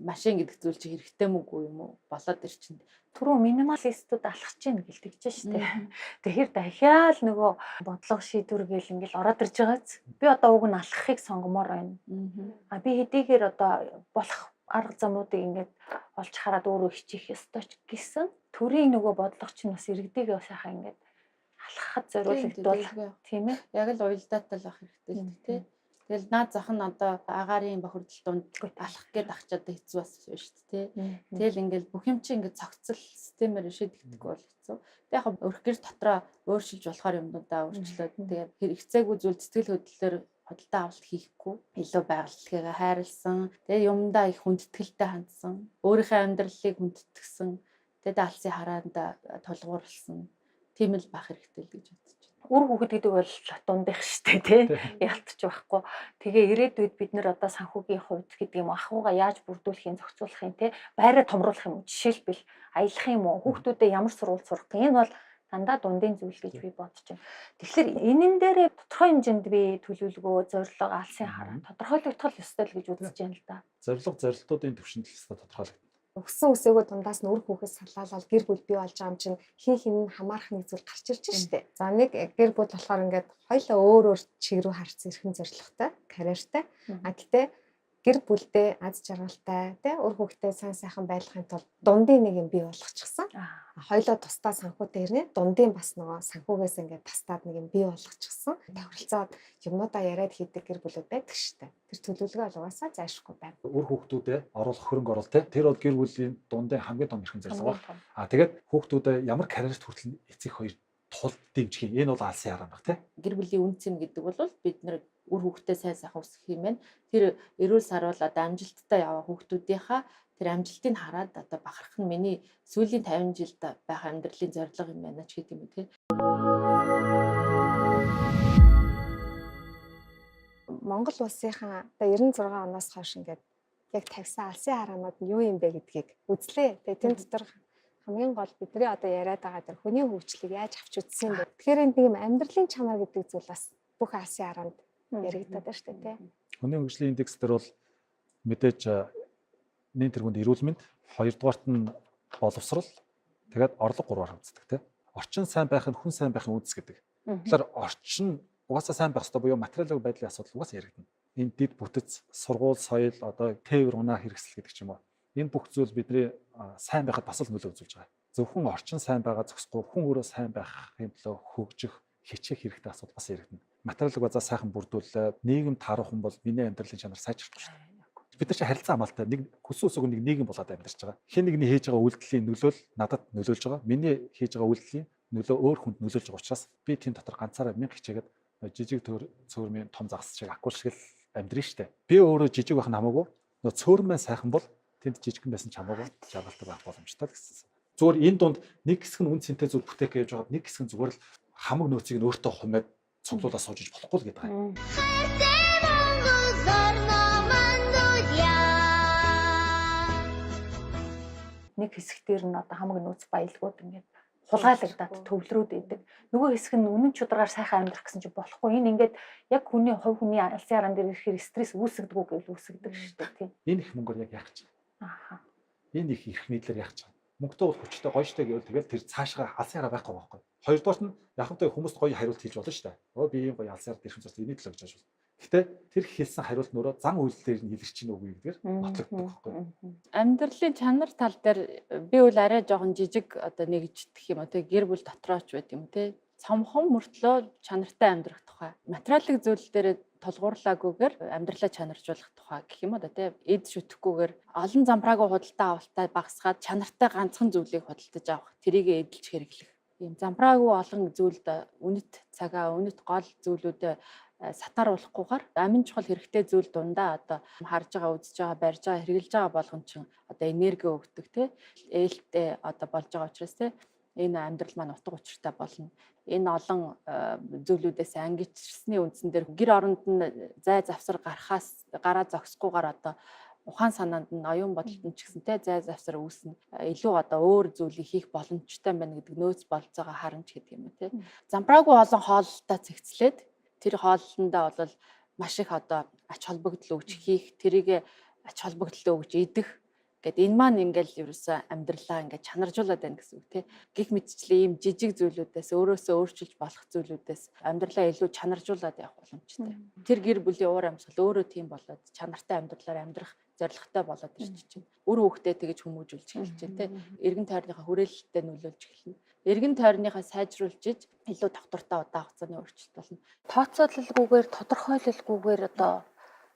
Speaker 4: машин гэдэг зүйл чи хэрэгтэй мүү юм уу? Болоод ирчин.
Speaker 1: Түрүү минималистууд алхаж гин гэлдэгч штэ. Тэгэхээр дахиад нөгөө бодлого шийдвэр гэл ингээл ороод ирж байгааз. Би одоо уг нь алхахыг сонгомоор байна. А би хэдийгээр одоо болох арга замуудыг ингээд олж хараад өөрөө хичээх ёстой ч гэсэн төрийн нөгөө бодлого чинь бас иргэдийг сайхан ингээд алхахад зориулагдвал тийм ээ.
Speaker 4: Яг л уялдаатай л ах хэрэгтэй шүү дээ тий. Тэгэл наад зах нь одоо агаарын бохирдол донд алах гээд ахчаад хэцүү бас шүү дээ тий. Тэгэл ингээл бүх юм чинь ингээд цогцол системээр шийдэгдэх бол хэцүү. Тэг яг өрх гэр дотроо өөрчилж болохоор юмнуудаа өөрчлөөд тэгээ хэрэгцээгүй зүйл сэтгэл хөдлөлөөр худалдаа авалт хийхгүй илүү байгальтайгаа хайрлсан тэгээ юмдаа их хүндэтгэлтэй хандсан өөрийнхөө амьдралыг хүндэтгсэн тэгээ алсын хараанда тулгуурлсан тийм л байх хэрэгтэй л гэж бодож байна.
Speaker 1: Үр хүүхэд гэдэг бол дундих штэ тий. Ялтч байхгүй. Тэгээ ирээдүйд бид нэр одоо санхүүгийн хувьд гэдэг юм ахууга яаж бүрдүүлэхин зохицуулахын тий байраа томруулах юм. Жишээлбэл аялах юм уу? Хүүхдүүдэд ямар сурвалж сурах гэх энэ бол дандаа дундын зүйл гэж би бодож байна. Тэгэхээр энэн дээрээ тодорхой хэмжээнд би төлөвлөгөө, зорилго, алсын хараа тодорхойлогдох ёстой л гэж үзэж байна л да.
Speaker 2: Зорилтуудын төвшөнд л тодорхойлогдно.
Speaker 3: Өгсөн үсээгөө дундаас нь үр хүүхэд салаалал гэр бүл бий болж байгаа юм чинь хин хамаарах нэг зүйл гарч ирж штэ. За нэг гэр бүл болохоор ингээд хоёлаа өөр чиг рүү харцсан эрхэм зорилготой, карьертай. А гэтээ гэр бүлдээ аз жаргалтай тий үр хүүхдээ сайн сайхан байлгахын тулд дундын нэг юм бий болгочихсон. Хоёлоо тусдаа санхүүтэй ирнэ. Дундын бас нөгөө санхүүгээс ингээд тастаад нэг юм бий болгочихсон. Тохиролцоод юмнуудаа яриад хийдэг гэр бүлүүд байдаг штэ. Тэр төлөвлөгөө бол угаасаа зайлшгүй байна.
Speaker 2: Үр хүүхдүүдэд оруулах хөрөнгө оруулалт тэр бол гэр бүлийн дундын хамгийн том эрхэм зорилго байна. Тэгээд хүүхдүүдэд ямар карьерт хүртэл эцэг хоёр тул дэмжих юм. Энэ бол алсын хараа баг тий.
Speaker 4: Гэр бүлийн үнц нь гэдэг бол бид нэр үр хүүхдээ сайн сайхан өсгөх юм байна. Тэр эрүүл сарвал одоо амжилттай яваа хүүхдүүдийнхаа тэр амжилтыг хараад одоо бахарх нь миний сүүлийн 50 жилд байх амьдралын зорилго юм байна ч гэдэг юм тий.
Speaker 3: Монгол улсынхаа одоо 96 оноос хойш ингээд яг тавьсан алсын хараанууд нь юу юм бэ гэдгийг үзлээ. Тэгээ тэн дотор хамгийн гол бидний одоо яриад байгаа тэр хүний хөгжлийг яаж авч үзсэн бэ? Тэгэхээр энэ тийм амьдралын чанар гэдэг зүйл бас бүх алсын хараанд яригдаад байна шүү дээ тий.
Speaker 2: Хүний хөгжлийн индекс дээр бол мэдээж нийт тэргуунд эрүүл мэнд, хоёрдугаарт нь боловсрол, тэгээд орлого гурваар хэмждэг тий. Орчин сайн байх нь хүн сайн байхын үндэс гэдэг. Тэгэхээр орчин угаасаа сайн байх ёстой буюу материалын байдлын асуудал угаасаа яригдана. Энэ дэд бүтэц, сургууль, соёл, одоо тээвэр унаа хэрэгсэл гэдэг ч юм уу. Энэ бүх зүйл бидний сайн байхад бас л нөлөө үзүүлж байгаа. Зөвхөн орчин сайн байгаа зохисгүй хүн өөрөө сайн байх юм болоо хөгжих, хичээх хэрэгтэй асуудал бас яригдана. Материалын базаа сайхан бүрдүүлээд нийгэм таарах хүн бол миний амьдралын чанар сайжрахгүй шүү дээ. Бид нар чи харилцаа хамаартай нэг хүссэн үсэг нэг нийгэм болоод амьдарч байгаа. Хэн нэгний хийж байгаа үйлдэлийн нөлөөл надад нөлөөлж байгаа. Миний хийж байгаа үйлдэлийн нөлөө өөр хүнд нөлөөлж байгаа учраас би тийм дотор ганцаараа мянга хичээгээд жижиг цөөрмийн том загас шиг акул шиг л амьдрын штэ. Би өөрөө жижиг байх нь хамаагүй. Нөө цөөрмөө сайхан бол тэнд жижигхэн байсан ч хамаагүй жаргалтай байх боломжтой гэсэн. Зүгээр энэ дунд нэг хэсэг нь үн цэнтэй зүйл бүтээх гэж байгаад нэг хэсэг нь зүгээр л хамаг нөөцийг нь өөртөө хумаад цуглуулаад суужиж болохгүй л гэдэг юм.
Speaker 1: нэг хэсэг дээр нь одоо хамаг нөөц баялгууд ингээд хулгайлагдаад төвлөрүүд идэг. Нөгөө хэсэг нь үнэн чударгаар сайхан амьдрах гэсэн чинь болохгүй. Энэ ингээд яг хүний хувь хүний алсын харан дээр ирэхээр стресс үүсгдэг үү гэвэл үүсгдэг шүү дээ тийм.
Speaker 2: Энэ их мөнгөөр яг яах гэж.
Speaker 1: Ааха.
Speaker 2: Энэ их эрх мэдлэр яах гэж. Мөнгөтэй бол хүчтэй гоё штэ гэвэл тэгэл тэр цаашгаа алсын хараа байхгүй байхгүй. Хоёрдугаар нь яхамтай хүмүүст гоё хариулт хийж болно штэ. Өө би ийм гоё алсын хараа дэрхэн цаас энийг л гэж байна шүү. Гэхдээ тэр хэлсэн хариулт нөрөө зан үйлдэлээр нь илэрч чинь үгүй гэдгээр нотлогддог байхгүй.
Speaker 4: Амьдралын чанар тал дээр би бол арай жоохон жижиг одоо нэгждэх юм уу те гэр бүл дотрооч байт юм те цомхон мөртлөө чанартай амьдрах тухай материалын зүйл дээр тулгуурлаагүйгээр амьдралаа чанаржуулах тухай гэх юм уу да те эд шүтгэхгүйгээр олон замбраагүй худалдаа авалтаа багасгаад чанартай ганцхан зүйлийг худалдаж авах тэрийг эдэлж хэрэглэх ийм замбраагүй олон зүйлд үнэт цагаа үнэт гол зүйлүүдэд сатааруулахгүйгээр амин чухал хэрэгтэй зүйл дундаа одоо харж байгаа үзэж байгаа барьж байгаа хэрэгжилж байгаа болгон ч одоо энерги өгдөг те ээлтэй одоо болж байгаа учраас те энэ амьдрал маань утга учиртай болно. Энэ олон зүйлүүдээс ангичсны үндсэн дээр гэр оронд нь зай завсар гараа зогсохгүйгээр одоо ухаан санаанд нь оюун бодолд нь ч гэсэн те зай завсар үүснэ. Илүү одоо өөр зүйлийг хийх боломжтой байна гэдэг нөөц болцоогоо харамж гэдэг юм уу те. Замбраагүй олон хооллолтой цэгцлээд тэр хооллолтондоо бол маш их одоо ач холбогдол өгч хийх, тэрийг ач холбогдол өгч идэх гэд энэ маань ингээл ерөөсөө амьдралаа ингээд чанаржуулаад байна гэсэн үг тий. Гэх мэтчлээ ийм жижиг зүйлүүдээс өөрөөсөө өөрчилж болох зүйлүүдээс амьдралаа илүү чанаржуулаад явах боломжтой. Тэр гэр бүлийн уур амьсгал өөрөө тийм болоод чанартай амьдралаар амьдрах зорилготой болоод ирж чинь. Үр хөвгтөө тэгэж хүмүүжүүлж эхэлж чинь тий. Эргэн тойрныхаа хүрээлэлтэд нөлөөлж эхэлнэ. Эргэн тойрныхаа сайжруулж иж илүү тогтвортой удаан хугацааны өөрчлөлт болно.
Speaker 1: Тооцоололгүйгээр тодорхойлолгүйгээр одоо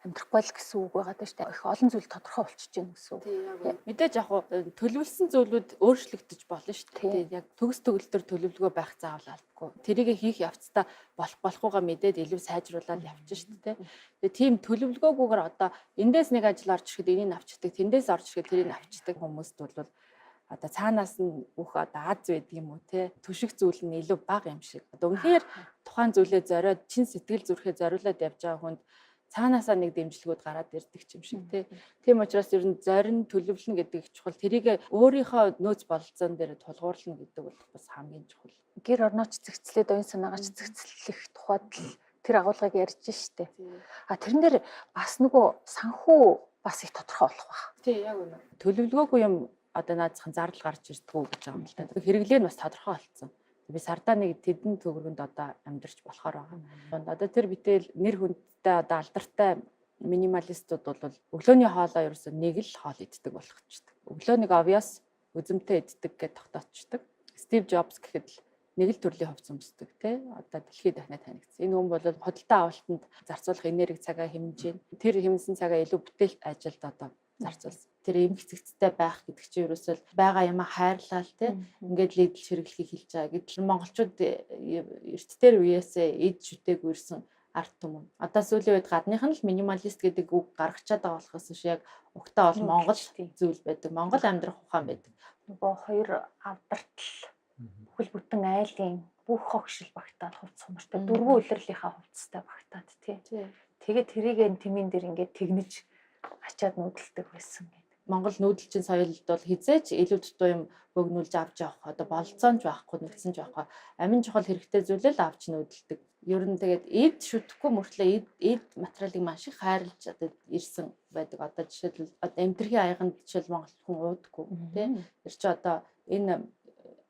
Speaker 1: амьдрахгүй л гэсэн үг байгаа даа шүү дээ. Их олон зүйл тодорхой болчихж байна гэсэн үг.
Speaker 4: Мэдээж яг төлөвлөсөн зүйлүүд өөрчлөгдөж болно шүү дээ. Яг төгс төгөлдөр төлөвлөгөө байх заавал албагүй. Тэрийг хийх явцдаа болохгүйгаа мэдээд илүү сайжруулаад явчих шүү дээ. Тэгээ тийм төлөвлөгөөгүйгээр одоо эндээс нэг ажил орж ирэхэд энийг авчдаг, тэндээс орж ирэхэд тэрийг авчдаг хүмүүст бол одоо цаанаас нь бүх одоо аз байдаг юм уу те төшиг зүйл нь илүү бага юм шиг. Одоо үнэхээр тухайн зүйлээ зориод чин сэтгэл зүрхээ зориулаад явж байгаа хүнд цаанаасаа нэг дэмжлэгүүд гараад ирдэг юм шиг те. Тийм учраас ер нь зорин төлөвлөнө гэдэг чухал. Тэрийг өөрийнхөө нөөц бололцоон дээр тулгуурлана гэдэг бол бас хамгийн чухал.
Speaker 1: Гэр орнооч зэгцлээд оюун санаагаач зэгцлэх тухайд л тэр агуулгыг ярьж штэ. А тэрэн дээр бас нөгөө санхүү бас их тодорхой болох баг.
Speaker 4: Тий яг үнэ. Төлөвлөгөөгүй юм одоо наадхан зардал гарч ирдэггүй гэж байгаа юм л да. Хэрэглээ нь бас тодорхой болсон. Би сардаа нэг тэдэн төгрөгөнд одоо амьдарч болохоор байгаа. Одоо тэр битэл нэр хүндтэй одоо алдартай минималистууд бол өглөөний хоолоо ерөөсөө нэг л хоол иддэг болгочдөг. Өглөөнийг obvious үзэмтэй иддэг гэж тогтоочдөг. Стив Джобс гэхэд л нэг л төрлийн хувцас өмсдөг тий. Одоо дэлхийд дахнаа танигдсан. Энэ хүн бол худалдаа авалтанд зарцуулах энерги цагаа хэмжиж, тэр хэмнсэн цагаа илүү бүтээл ажилд одоо зарцуулсан. Тэр эмх цэгцтэй байх гэдэг чинь ерөөсөө байгаа юм хайрлал тий. Ингээд л идэл хэрэглэхийг хэлж байгаа. Гэтэл монголчууд эрт дээр үеэсээ эд шүтээг үрсэн арт түмэн. Одоо сүүлийн үед гадных нь л минималист гэдэг үг гаргачаад байгаа болохоос биш яг угтаа бол монгол зүйл байдаг. Монгол амьдрах ухаан байдаг.
Speaker 1: Нөгөө хоёр авдартал бүхэл бүтэн айлын бүх хогшил багтаад хувцас хумартай дөрвөн улирлынхаа хувцастай багтаад тий. Тэгээд тэрийг тэмийн дээр ингээд тэгнэж ачаад нүүдэлдэг байсан гэдэг.
Speaker 4: Монгол нүүдэлчин соёлд бол хизээч илүү дутуу юм бөгнүүлж авч явах одоо болцоонч байхгүй нэгсэн ч байхгүй амин чухал хэрэгтэй зүйлээ л авч нүүдэлдэг. Ер нь тэгээд эд шүтгэхгүй мөртлөө эд материалыг маш их хайрлаж одоо ирсэн байдаг. Одоо жишээлбэл одоо эмтэрхийн аяганд жишээл монгол хүн уудаггүй тий. Тэр чи одоо энэ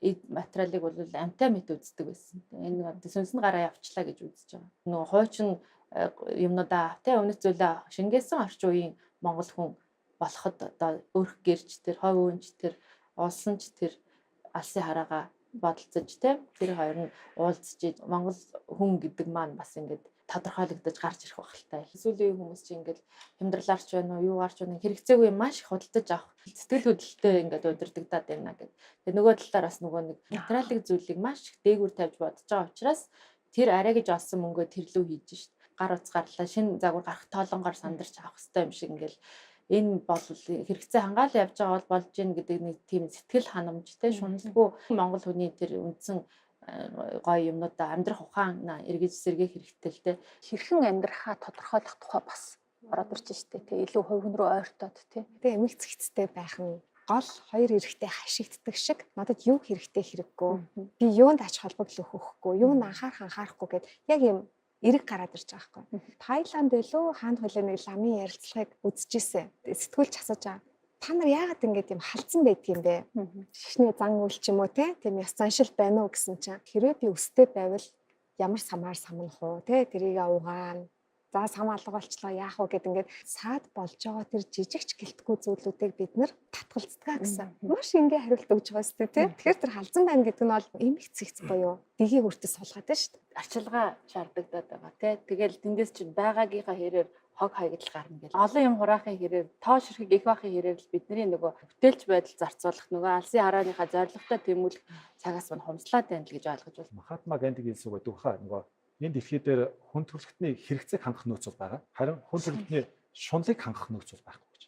Speaker 4: эд материалыг бол амтай мэт үздэг байсан. Энэ одоо сүнсэнд гараа явчлаа гэж үзэж байгаа. Нөгөө хуучин юмнуудаа тий өмнөх зүйлээ шингээсэн орчин үеийн монгол хүн болоход одоо өрх гэрч тэр хой өөнч тэр улсанч тэр алсын хараагаа бодолцож тийм тэр хоёр нь уулзж монгол хүн гэдэг маань бас ингээд тодорхойлогдож гарч ирэх багталтай. Сүүлийн хүмүүс чинь ингээд хямдралаарч байна уу юу гарч байна хэрэгцээгүй юм маш их худалдаж авах сэтгэл хөдлөлтөй ингээд удирдагдаад байна гэдэг. Тэгээ нөгөө талаар бас нөгөө нэг материалын зүйлийг маш их дээгүүр тавьж бодож байгаа учраас тэр арай гэж олсон мөнгөө тэрлүү хийж шít. Гар утас гарлаа шинэ загвар гарах тоолонгоор сандарч авах хэрэгтэй юм шиг ингээд энэ бол хэрэгцээ хангаал явж байгаа бол болж гин гэдэг нэг тийм сэтгэл ханамжтай шуналгүй монгол хүний тэр үндсэн гоё юмнуудаа амьдрах ухаан эргэж сэргээх хэрэгтэй л дээ.
Speaker 1: Хэрхэн амьдрахаа тодорхойлох тухай бас ороод ирж штэ тий илүү хувь хүн рүү ойртоод тий.
Speaker 3: Тэгээ эмх цэгцтэй байх нь гол хоёр эрэгтэй хашигддаг шиг надад юу хэрэгтэй хэрэггүй. Би юунд ач холбогдол өгөхгүй, юунд анхаарахгүй гэд яг юм эрэг гараад ирж байгаа байхгүй. Таиланд байлуу хаана хөлөө нэг ламын ярилцлагыг үзчихсэн. Сэтгүүлч асууж байгаа. Та нар яагаад ингэж юм халдсан байдгийм бэ? Шишний зан үйл ч юм уу тийм ёс заншил байна уу гэсэн чинь хэрвээ би өстэй байвал ямар самаар самнах уу тэрийг угаана. За сам алга болчлоо яах вэ гэд ингээд саад болж байгаа тэр жижигч гэлтгүй зүйлүүдийг бид нар татгалцдаг гэсэн. Маш ингээ хариулт өгж байгаа шүү дээ. Тэгэхээр тэр халдсан байна гэдэг нь бол эмх цэгц буюу дигийг өртөс сулгаад байна шүү дээ.
Speaker 4: Арчилгаа шаардагдаад байгаа тий. Тэгэл тэндээс чинь байгаагийнхаа хэрээр хог хаягдал гарна гэл. Олон юм хураахын хэрээр тоош хэрэг их бахын хэрээр л бидний нөгөө бүтээлч байдал зарцуулах нөгөө алсын харааныхаа зорилготой тэмүүлэх цагаас мань хумслаад байна л гэж ойлгож байна.
Speaker 2: Махатма Ганди хэлсэн байдаг хаа нөгөө энэ дэлхий дээр хүн төрөлхтний хэрэгцээг хангах нөөц бол байгаа. Харин хүн төрөлхтний шунлыг хангах нөөц бол байхгүй гэж.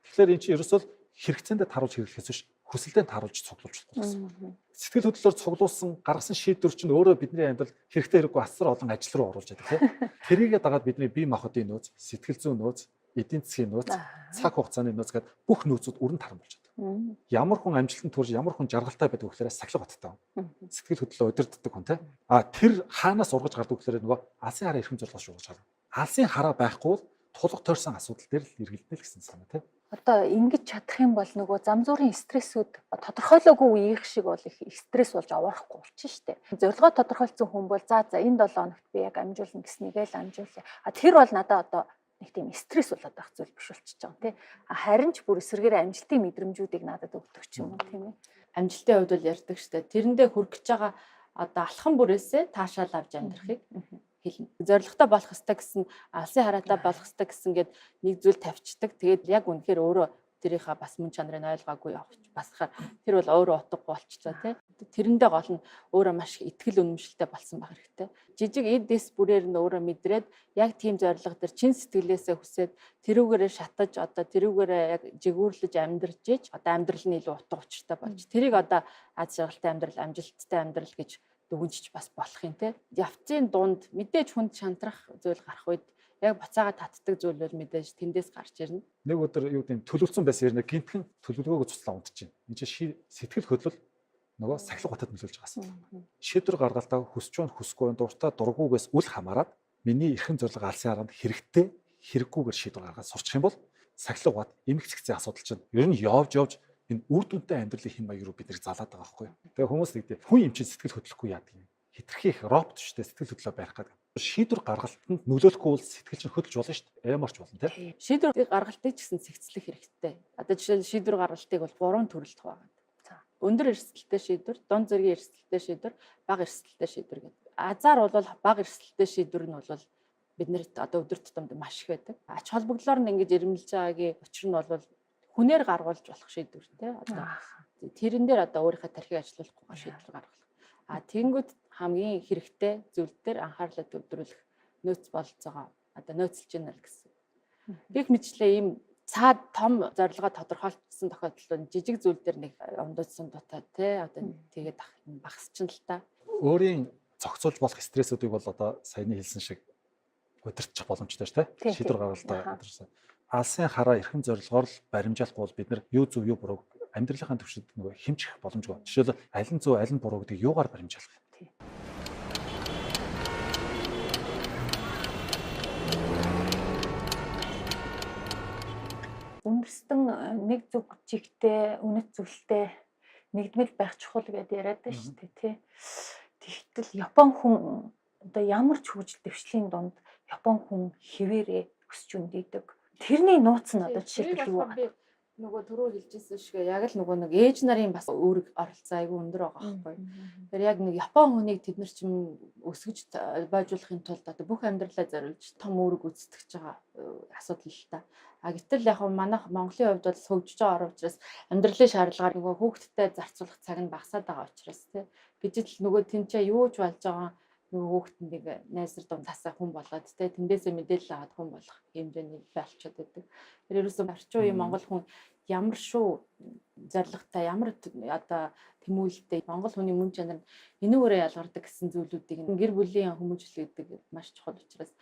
Speaker 2: Тэгэхээр эн чинь ерөөсөө хэрэгцээндээ таруулж хэрэглэхээс биш хүсэлдээ таруулж цуглуулж болох гэсэн. Сэтгэл хөдлөлөөр цуглуулсан гаргасан шийдвэр чинь өөрөө бидний амьдрал хэрэгтэй хэрэггүй асар олон ажил руу оруулж байдаг тийм. Тэрийгээ дагаад бидний бие махбодын нөөц, сэтгэл зүйн нөөц, эдийн засгийн нөөц, цаг хугацааны нөөц гэдэг бүх нөөцүүд өрн таран болж байгаа. Ямар хүн амжилтанд хүрж ямар хүн жаргалтай байдаг гэхээр сахилга баттай. Сэтгэл хөдлөлөө удирддаг хүн тийм. Тэр хаанаас ургаж гардаг гэхээр нөгөө алсын хараа эрхэм зорилгоос ургаж гардаг. Алсын хараа байхгүй бол тулга тойрсон асуудал дээр л эргэлдэнэ л гэсэн санаа тийм.
Speaker 1: Одоо ингэж чадах юм бол нөгөө зам зүрийн стрессүүд тодорхойлоогүй үеих шиг бол их стресс болж аваарахгүй болчих штеп. Зорилгоо тодорхойлсон хүн бол за энэ 7 хоногт би яг амжуулна гэснийгээ л амжуулъя. Тэр бол надад одоо нэг тийм стресс болоод байх зүйл биш болчихж байгаа тийм. Харин ч бүр эсрэгээр амжилтын мэдрэмжүүдийг надад өгдөг ч юм уу тийм ээ.
Speaker 4: Амжилтын хувьд бол ярьдаг штеп. Тэрэндээ хүрэх гэж байгаа одоо алхам бүрээсээ таашаал авч амьдрахыг хэлнэ. Зорилготой болох ёстой гэсэн алсын хараатай болох ёстой гэсэн гээд нэг зүйл тавьчихдаг. Тэгээд яг үнэхээр өөрөө тэрийнхаа бас мөн чанарыг ойлгоогүй явж басахаар тэр бол өөрөө утгагүй болчихлоо тий. Тэрэндээ гол нь өөрөө маш их итгэл үнэмшилтэй болсон байх хэрэгтэй. Жижиг эдс бүрээр нь өөрөө мэдрээд яг тийм зорилго төр чин сэтгэлээсээ хүсээд тэрүүгээрээ шатаж одоо тэрүүгээрээ яг жигүүрлэж амьдарч иж одоо амьдрал нь илүү утга учиртай болж тэрийг одоо аз жаргалтай амьдрал, амжилттай амьдрал гэж дүгнжиж бас болох юм те. Явцын дунд мэдээж хүнд шантрах зүйл гарах үед яг буцаага татдаг зүйл бол мэдээж тэндээс гарч ирнэ.
Speaker 2: Нэг өдөр юу гэдэм төлөвлөсөн байсан юм гинтхэн төлөвлөгөөгөө цуцлаа унтчих. Энд чинь сэтгэл хөдлөл нөгөө сахилга батад нөлөөлж байгаа. Шийдвэр гаргалтаа хүсч байна хүсэхгүй байна дуртай дургүйгээс үл хамааран миний эрхэм зорилго алсын хараад хэрэгтэй хэрэггүйгээр шийдвэр гаргаад сурчих юм бол сахилга бат эмх цэгцийн асуудал чинь ер нь явж энэ үр дүнтэй амьдралын хэм маяг руу бид нэр залаад байгаа байхгүй юу. Тэгээ хүмүүс нэгдээ хүн юм чинь сэтгэл хөдлөхгүй яадаг юм. Хитрхи их робот шүү дээ сэтгэл хөдлөлөө барих гэдэг. Шийдвэр гаргалтанд нөлөөлөхгүй бол сэтгэл чинь хөдлөж болно шүү дээ. Ямарч болно тийм.
Speaker 4: Шийдвэр гаргалтыг ч гэсэн цэгцлэх хэрэгтэй. Одоо жишээл шийдвэр гаргалтыг бол 3 төрөлд хувагаад. Өндөр эрсдэлтэй шийдвэр, дунд зэргийн эрсдэлтэй шийдвэр, бага эрсдэлтэй шийдвэр гэдэг. Азар бол бага эрсдэлтэй шийдвэр нь бол биднэрт одоо өдөр тутамд маш их байдаг. Ач холбогдлоор нь ингэж ирмэлж байгаагийн учир нь бол хүнээр гаргуулж болох шийдвэр тий. Одоо тэрэн дээр одоо өөрийнхөө тархийг ажилуулахгүй шийдвэр гаргах. Тэнгүүд хамгийн хэрэгтэй зүйл дээр анхаарлаа төвлөрүүлэх нөөц болцоогоо одоо нөөцлж байна л гэсэн. Гэх мэтчлээ ийм цаад том зорилгоо тодорхойлсон тохиолдолд жижиг зүйл дээр нэг ундуудсан дутаа тий одоо тэгээд багасчин л та.
Speaker 2: Өөрийн зохицуулж болох стрессүүдийг бол одоо саяны хэлсэн шиг удирдах боломжтой шүү дээ. Шийдвэр гаргалтаа удирсан. Алсын хараа эрхэм зорилгоор л баримжаалахгүй бол бид нар юу зөв юу буруу амьдралынхаа төвшөнд нөгөө хэмжих боломжгүй. Жишээлбэл аль нь зөв аль нь буруу гэдгийг юугаар баримжаалах вэ?
Speaker 1: Үндэстэн нэг зүг чигтээ, үнэт зүйлтэй нэгдмэл байх чухал гэдээ яриад байна шүү дээ тий. Тэгтэл Япон хүн одоо ямар ч хөгжил дэвшлийн дунд Япон хүн хэвээрээ өсч үндийдэг. Тэрний нууц нь одоо жишээлбэл юу вэ?
Speaker 4: Нөгөө түрүү хэлжсэн шиг яг л нөгөө нэг ээж нарын бас үүрэг оролцоо айгүй өндөр байгаа байхгүй. Тэр яг нэг Япон хүнийг тэд нар чим өсгөж бойжуулахын тулд одоо бүх амьдралаа зориулж том үүрэг гүйцэтгэж байгаа асуудал л та. Гэтэл яг манайх Монголын хувьд бол хөгжиж байгаа учраас амьдралын шаардлагаар нөгөө хүүхдтэд зарцуулах цаг нь багасаад байгаа учраас тий. Бид л нөгөө тэнцээ юу ч болж байгаа нөгөө хүүхднийг найзар дунд тасаа хүн болгоод тий тэндээсээ мэдээлэл аваад хүн болох хэмжээний болчиход байдаг. Тэр ерөөсөө орчин үеийн Монгол хүн ямар шүү зоригтой ямар одоо тэмүүлэлтэй Монгол хүний мөн чанар энүүгээрээ ялгардаг гэсэн зүйлүүдийг гэр бүлийн хүмүүжил гэдэг маш чухал учраас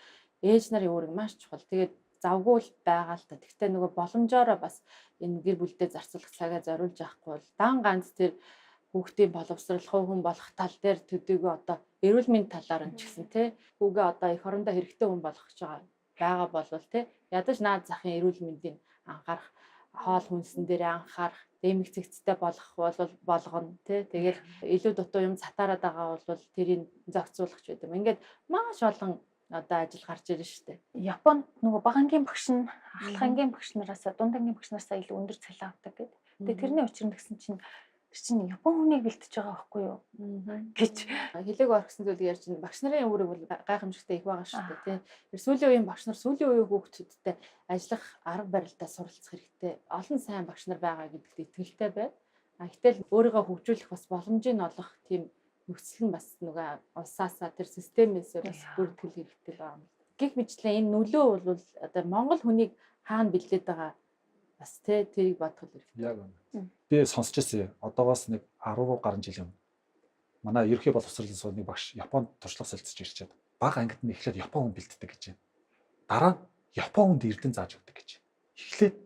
Speaker 4: ээж нарын үүрэг маш чухал. Тэгээд завгүй л байгаа л та. Гэхдээ нөгөө боломжоор бас энэ гэр бүлдээ зарцуулах цагаа зориулж авахгүй бол дан ганц тэр хүүхдийн боловсрол, хувь хүн болох тал дээр төдийгүй одоо эрүүл мэндийн талаар нь ч гэсэн тий хүүгээ одоо эх орондоо хэрэгтэй хүн болгож байгаа болвол тий ядаж наад захын эрүүл мэндийн анхаарах, хоол хүнсэн дээр анхаарах, дэмэг цэгцтэй болгох болгоно тий тэгэл илүү дутуу юм цатаараад байгаа бол тэрийг зохицуулах ч гэдэг юм. Ингээд маш олон одоо ажил гарч ирж штэ.
Speaker 1: Японд нөгөө багангийн багш нь ахлагангийн багш нараас дундангийн багш нараас илүү өндөр цалин авдаг гэдэг. Тэгээ тэрний учир нь гэсэн чинь тэр чинь Япон хүнийг бэлтэж байгаа байхгүй юу гэж
Speaker 4: хэлэг орхисон зүйл ярьж байна. Багш нарын үүрэг бол гайхамшигтай их байгаа шүү дээ тий. Тэр сүүлийн үеийн багш нар сүүлийн үеийн хүүхдүүдтэй ажиллах арга барилдаа суралцах хэрэгтэй. Олон сайн багш нар байгаа гэдэгт итгэлтэй бай. Гэтэл өөрийгөө хөгжүүлэх бас боломжийг олох тийм нөхцөл нь бас нөгөө улсаасаа тэр системээс бас бүртгэл хэрэгтэй л байна. Гэх мэтлээ энэ нөлөө бол одоо Монгол хүнийг хаана бэлдээд байгаа бас тэрийг бодох хэрэгтэй.
Speaker 2: Яг байна. Би сонсч ирсэн. Одоогоос нэг 10 гаруй жил юм. Манай ерөнхий боловсролын сууны багш Японд туршлага солилцож ирчээд бага ангид нь эхлээд Япон хүн бэлддэг гэж байна. Дараа нь Япон хүнд эрдэн зааж өгдөг гэж. Эхлээд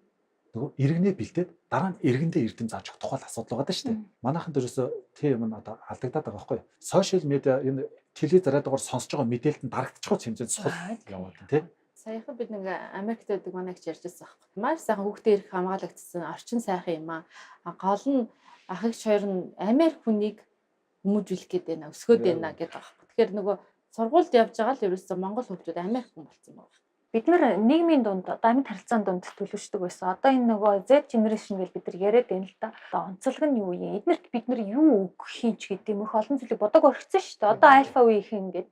Speaker 2: нөгөө иргэнээ бэлдээд дараа нь иргэндээ эрдэм зааж өгөх тухай асуудал байгаа даа шүү дээ. Манайхан дөрөөсөө тийм юм одоо алдагдаад байгаа байхгүй юу? Сошиал медиа энэ телевизээр дугаар сонсож байгаа мэдээлэлд нь дарагдчихгүй хэмжээнд сул яваад тийм.
Speaker 4: Саяхан бид нэг Америкт байдаг манайч ярьж байсан байхгүй. Маш сайхан хүүхдээ ирэх хамгаалагдсан орчин сайхан юм аа. Гол нь ах эгч хоёр нь Америк хүнийг хүмүүжүүлэх гээд байна, өсгөөд байна гэдэг байхгүй. Тэгэхээр нөгөө сургуульд явж байгаа л ерөөсөө Монгол хүүхдүүд Америк хүн болсон байгаа.
Speaker 1: бид нар нийгмийн дунд одоо амьд харилцааны дунд төлөвшдөг байсан. Одоо энэ нөгөө Z generation гэж бид нар яриад байна л да. Одоо онцлог нь юу юм? Эднэрт бид нар юу өгөх юм ч гэдэг юм их олон зүйлийг бодог орхисон шүү дээ. Одоо альфа үеийнхэн ингээд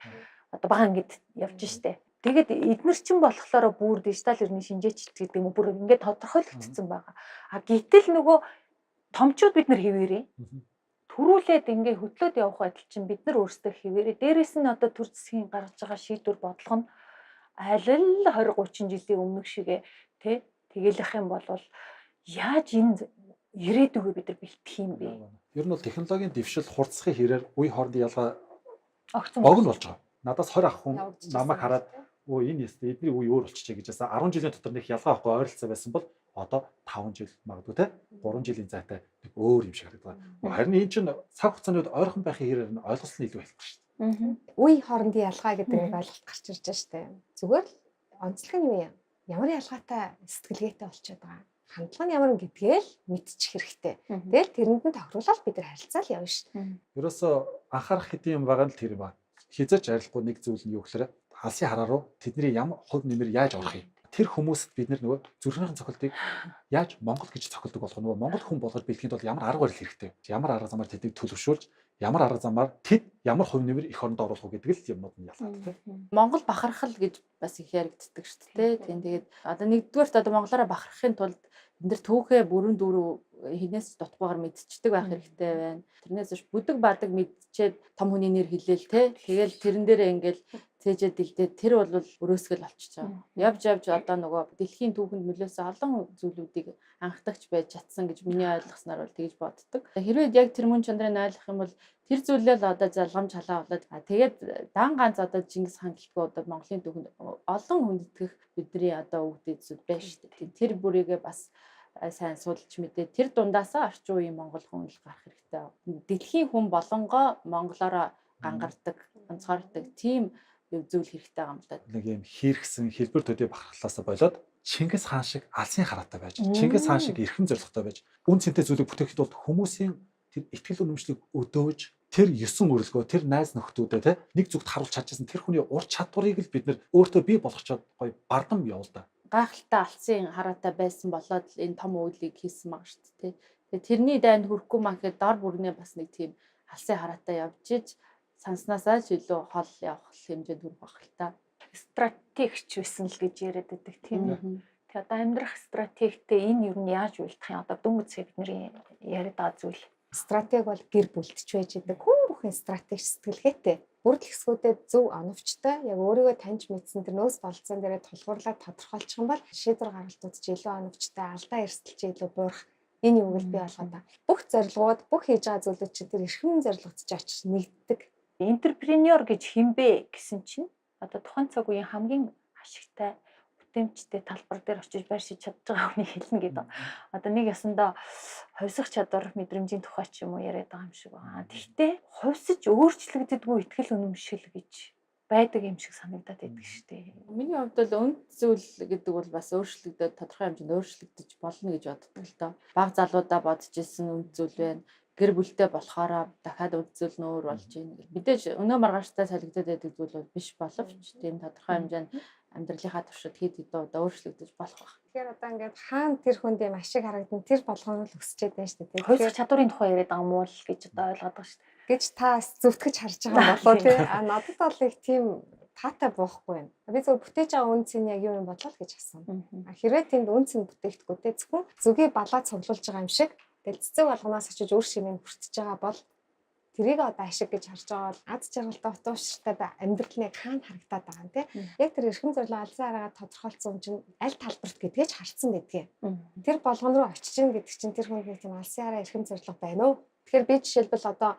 Speaker 1: одоо бага ангид явж штэ. Тэгээд эднэр чинь болохоор бүр дижитал иргэний шинжээчд гэдэг юм бүр ингээд тодорхойлогдсон байгаа. А гэтэл нөгөө томчууд бид нар хэвээрээ төрүүлээд ингээ хөтлөөд явах байдал чинь бид нар өөрсдөө хэвээрээ дээрэс нь одоо төр засгийн гаргаж байгаа шийдвэр бодлого нь аль л 20-30 жилийн өмнөх шигээ тий тэгэлэх юм бол яаж энэ ирээдүгөө бид нар бэлтэх юм бэ?
Speaker 2: Ер нь бол технологийн дэвшил хурцсахын хэрээр үе хоорондын ялгаа
Speaker 1: огцон
Speaker 2: богино болж байгаа. Надаас 20 ах хүн намайг хараад өө энэ ястэ эдний үе өөр болчихжээ гэж ясаа 10 жилийн дотор нэг ялгаа авахгүй ойролцоо байсан бол одоо 5 жил магадгүй те 3 жилийн зайтай нэг өөр юм шиг харагдаад. Харин энэ чинь цаг хугацааны үед ойрхон байхын хэрээр нь ойлголт нь илүү хэлэх шүү дээ.
Speaker 3: Үе хоорондын ялгаа гэдэг нэг ойлголт гарч ирж байгаа шүү дээ. Зүгээр л онцлог нь юу юм? Ямар ялгаатай сэтгэлгээтэй болчиход байгаа. Хандлага нь ямар гэдгээ л мэдчих хэрэгтэй. Тэгэл тэрэнд нь тохируулаад бид нар харилцаал явна шүү дээ.
Speaker 2: Ерөөсөө анхаарах хэдийн юм байгаа нь л тэр юм ба. Хизээч арилахгүй нэг зүйл нь юу гэхээр алсын хараа руу тэдний ямар хувь нэмэр яаж орох юм. Тэр хүмүүст бид нөгөө зүрхнийхэн цохилтыг яаж Монгол гэж цохилдог болох нөгөө Монгол хүн болгож бэлтгэхэд бол ямар арга барил хэрэгтэй. Ямар арга замаар тэднийг төлөвшүүлж ямар арга замаар тэд ямар хувь нэмэр их орондоо оруулах уу гэдэг л юмнууд нь ялгаатай.
Speaker 4: Монгол бахархал гэж бас их яригддаг шүү дээ. Тийм тэгээд одоо нэгдүгээрт одоо монголоор бахархахын тулд бид нар түүхээ бүрэн дүүрүү хинээс дутгуугаар мэдчихдэг байх хэрэгтэй байна. Тэрнээс биш бүдэг бадаг мэдчихэд том хүний нэр хэлээл те. Тэгэл тэрэн дээрээ ингээл цээжээ дэлдээд тэр бол өрөөсгөл болчихж байгаа. Явж одоо нөгөө дэлхийн түүхэнд нөлөөсөн олон зүйлүүдийг анхдагч байж чадсан гэж миний ойлгосноор бол тэгж боддог. Хэрвээ яг тэр мөн чанарыг ойлгох юм бол тэр зүйлээ л одоо залгамж халаа болоод тэгээд дан ганц одоо Чингис хаан гэлтгүй одоо Монголын түүхэнд олон хүндэтгэх бидний одоо өвдөд зүйл байна шүү дээ. Тэр бүрийгээ бас сайн судалж мэдээ тэр дундаасаа орчин үеийн монгол хүн л гарах хэрэгтэй. Дэлхийн хүн болонгоо монголоороо гангардаг, онцгойрдог тийм зүйл хэрэгтэй байгаа юм л да.
Speaker 2: Нэг юм хийргсэн хэлбэр төдий бахархлаасаа болоод Чингис хаан шиг алсын хараатай байж, Чингис хаан шиг эрхэм зорилготой байж, үн цэнтэй зүйлийг бүтээхэд бол хүмүүсийн тэр итгэл үнэмшлийг өдөөж, тэр 9 өрөлгөө, тэр найз нөхдүүдээ те нэг зүгт харуулж чадчихсан тэр хүний ур чадварыг л бид нэр өөртөө бий болгочоод гоё бардам явуул да.
Speaker 4: Гайхалтай алсын хараатай байсан болоод энэ том үйлийг хийсэн маа шүү дээ. Тэгээ тэрний дайнд хүрэхгүй маа гэхэд дор бүрнээ бас нэг тийм алсын хараатай явж иж санснасаа ч илүү хол явах хэмжээнд хүрэх байх л та.
Speaker 1: Стратегч байсан л гэж яриад байдаг тийм үү. Тэгээ одоо амьдрах стратегтэй энэ юу нь яаж үйлдэх юм? Одоо дөнгөж бидний яриад байгаа зүйл.
Speaker 3: Стратеги бол гэр бүлтч байж идэг. Хүн бүхэн стратеги сэтгэлгээтэй. Бүрдэл хэсгүүдэд зөв оновчтой яг өөрийгөө таньж мэдсэн тэр нөөц болцсон дээрээ тулгуурлаад тодорхойлчих юм бол шийдвэр гаргалтууд ч илүү оновчтой, алдаа эрсдэл ч илүү буурах. Энэ юу гэж би ойлгоод байна. Бүх зорилгууд, бүх хийж байгаа зүйлүүд чинь тэр эрхэм зорилгоцож очиж нэгддэг.
Speaker 1: Энтерпренеур гэж хинбэ гэсэн чинь одоо тухайн цаг үеийн хамгийн ашигтай эрдэмтдтэй талбар дээр очиж байр шиж чадж байгаа хүний хэлнэ гэдэг. Одоо нэг ясандаа хувьсах чадвар мэдрэмжийн тухай ч юм уу яриад байгаа юм шиг байна. Гэхдээ хувьсаж өөрчлөгддөггүй ихтгэл үнэмшил гэж байдаг юм шиг санагдаад байдаг шүү дээ.
Speaker 4: Миний хувьд бол үнд зүйл гэдэг бол бас өөрчлөгдөд тодорхой хэмжээнд өөрчлөгдөж болно гэж боддог л доо. Бага залуудаа бодож исэн үнд зүйл байна. Гэр бүлтэй болохоор дахиад үнд зүйл нөөр болж ийн. Мэдээж өнөө маргааштай солигдоод байдаг зүйл бол биш боловч тийм тодорхой хэмжээнд амьдралынхаа туршид хэд хэдэн удаа өөрчлөгдөж болох байх.
Speaker 3: Тэгэхээр одоо ингээд хаана тэр хүнд юм ашиг харагдан тэр болгоно л өсчээд байна шүү дээ.
Speaker 1: Хувьсах чадварын тухай яриад байгаа мó л гэж одоо ойлгоод байгаа шүү дээ.
Speaker 3: Гэж та зүвтгэж харж байгаа болоо тий. Надад бол их тийм таатай боохгүй байна. Би зөв бүтээж байгаа үн цэн яг юу юм бодлоо л гэж асуусан. Хэрвээ тэнд үн цэн бүтээгдэхгүй те зөвхөн зүгээ балаа цуглуулж байгаа юм шиг тэгэл цэцэг болгоноос очиж өөр шимэнд хүртэж байгаа бол тэрийг одоо ашиг гэж харж байгаа бол аз жаргалтай утууштай амьдралын хаана харагдаад байгаа юм те. Яг тэр эрхэм зорилго алсын хараагаа тодорхойлцсон юм чинь аль талбарт гэдгийг харцсан гэдгийг. Тэр болгон руу очиж ин гэдэг чинь тэр хүн нэг тийм алсын хараа эрхэм зорилго байна уу? Тэгэхээр би жишээлбэл одоо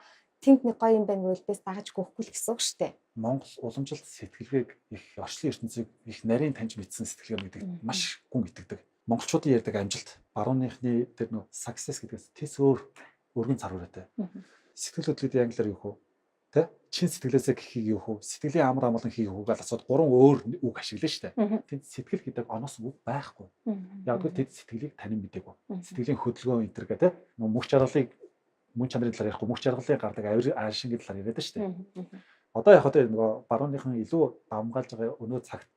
Speaker 3: тэнд нэг гоё юм байна гэвэл бис дагаж гүйхгүй л гэсэн үг шүү дээ.
Speaker 2: Монгол уламжлалт сэтгэлгээг их орчлын ертөнцийг их нарийн таньж мэдсэн сэтгэлгээ гэдэг маш гүн итгэдэг. Монголчуудын ярьдаг амжилт, барууныхны тэр нөө success гэдгээс тис өргөн цар хүрээтэй. Сэтгэл хөдлөлтийн англиар юу хөө? Тэ? Чин сэтгэлээсээ гэхийг юу хөө? Сэтгэлийн амар амгалан хийх үгийг асууд 3 өөр үг ашиглана шүү дээ. Тэнд сэтгэл гэдэг оноос үг байхгүй. Яг л тэд сэтгэлийг танин мэдээгүй. Сэтгэлийн хөдөлгөөн энэ төр гэдэг нөө мөх чаргалыг мөн чанарын талаар ярихгүй мөх чаргалын гардаг аашин гэдэг талаар яриад шүү дээ. Одоо яг одоо нөгөө барууныхан илүү давмгаалж байгаа өнөө цагт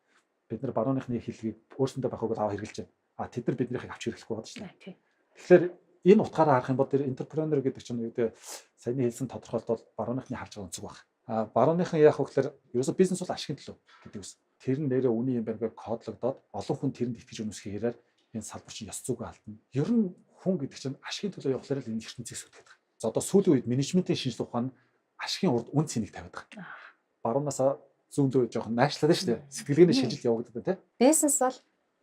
Speaker 2: бид нар барууныхны хэлгийг өөрсөндөө байх үгээр аваа хэрэгжилж байна. Тэд нар биднийхийг авч хэрэглэхгүй байна шүү дээ. Тэгэхээр энэ утгаараа харах юм бол тэр энтерпренер гэдэг чинь үүдээ саяны хэлсэн тодорхойлт бол барууныхны харж байгаа өнцөг байна. Барууныхан яах вэ гэхээр ерөөсө бизнес бол ашигын төлөө гэдэг үс. Тэр нь нэрээ үний юм байна гэж кодлогдоод олон хүн тэрэнд итгэж өнөсгөх хэрээр энэ салбар чинь ёс зүгөө алдна. Ер нь хүн гэдэг чинь ашигын төлөө явахлаар л энэ ертөнцийг сүтгэдэг. За одоо сүүлийн үед менежментийн шинжилгээ ухаан ашигын урд үн цэнийг тавиад байгаа. Баруунаас зүүндөө жоохон наашлаад шүү дээ. Сэтгэлгээний шижил явагдаад байна тийм.
Speaker 3: Бизнес бол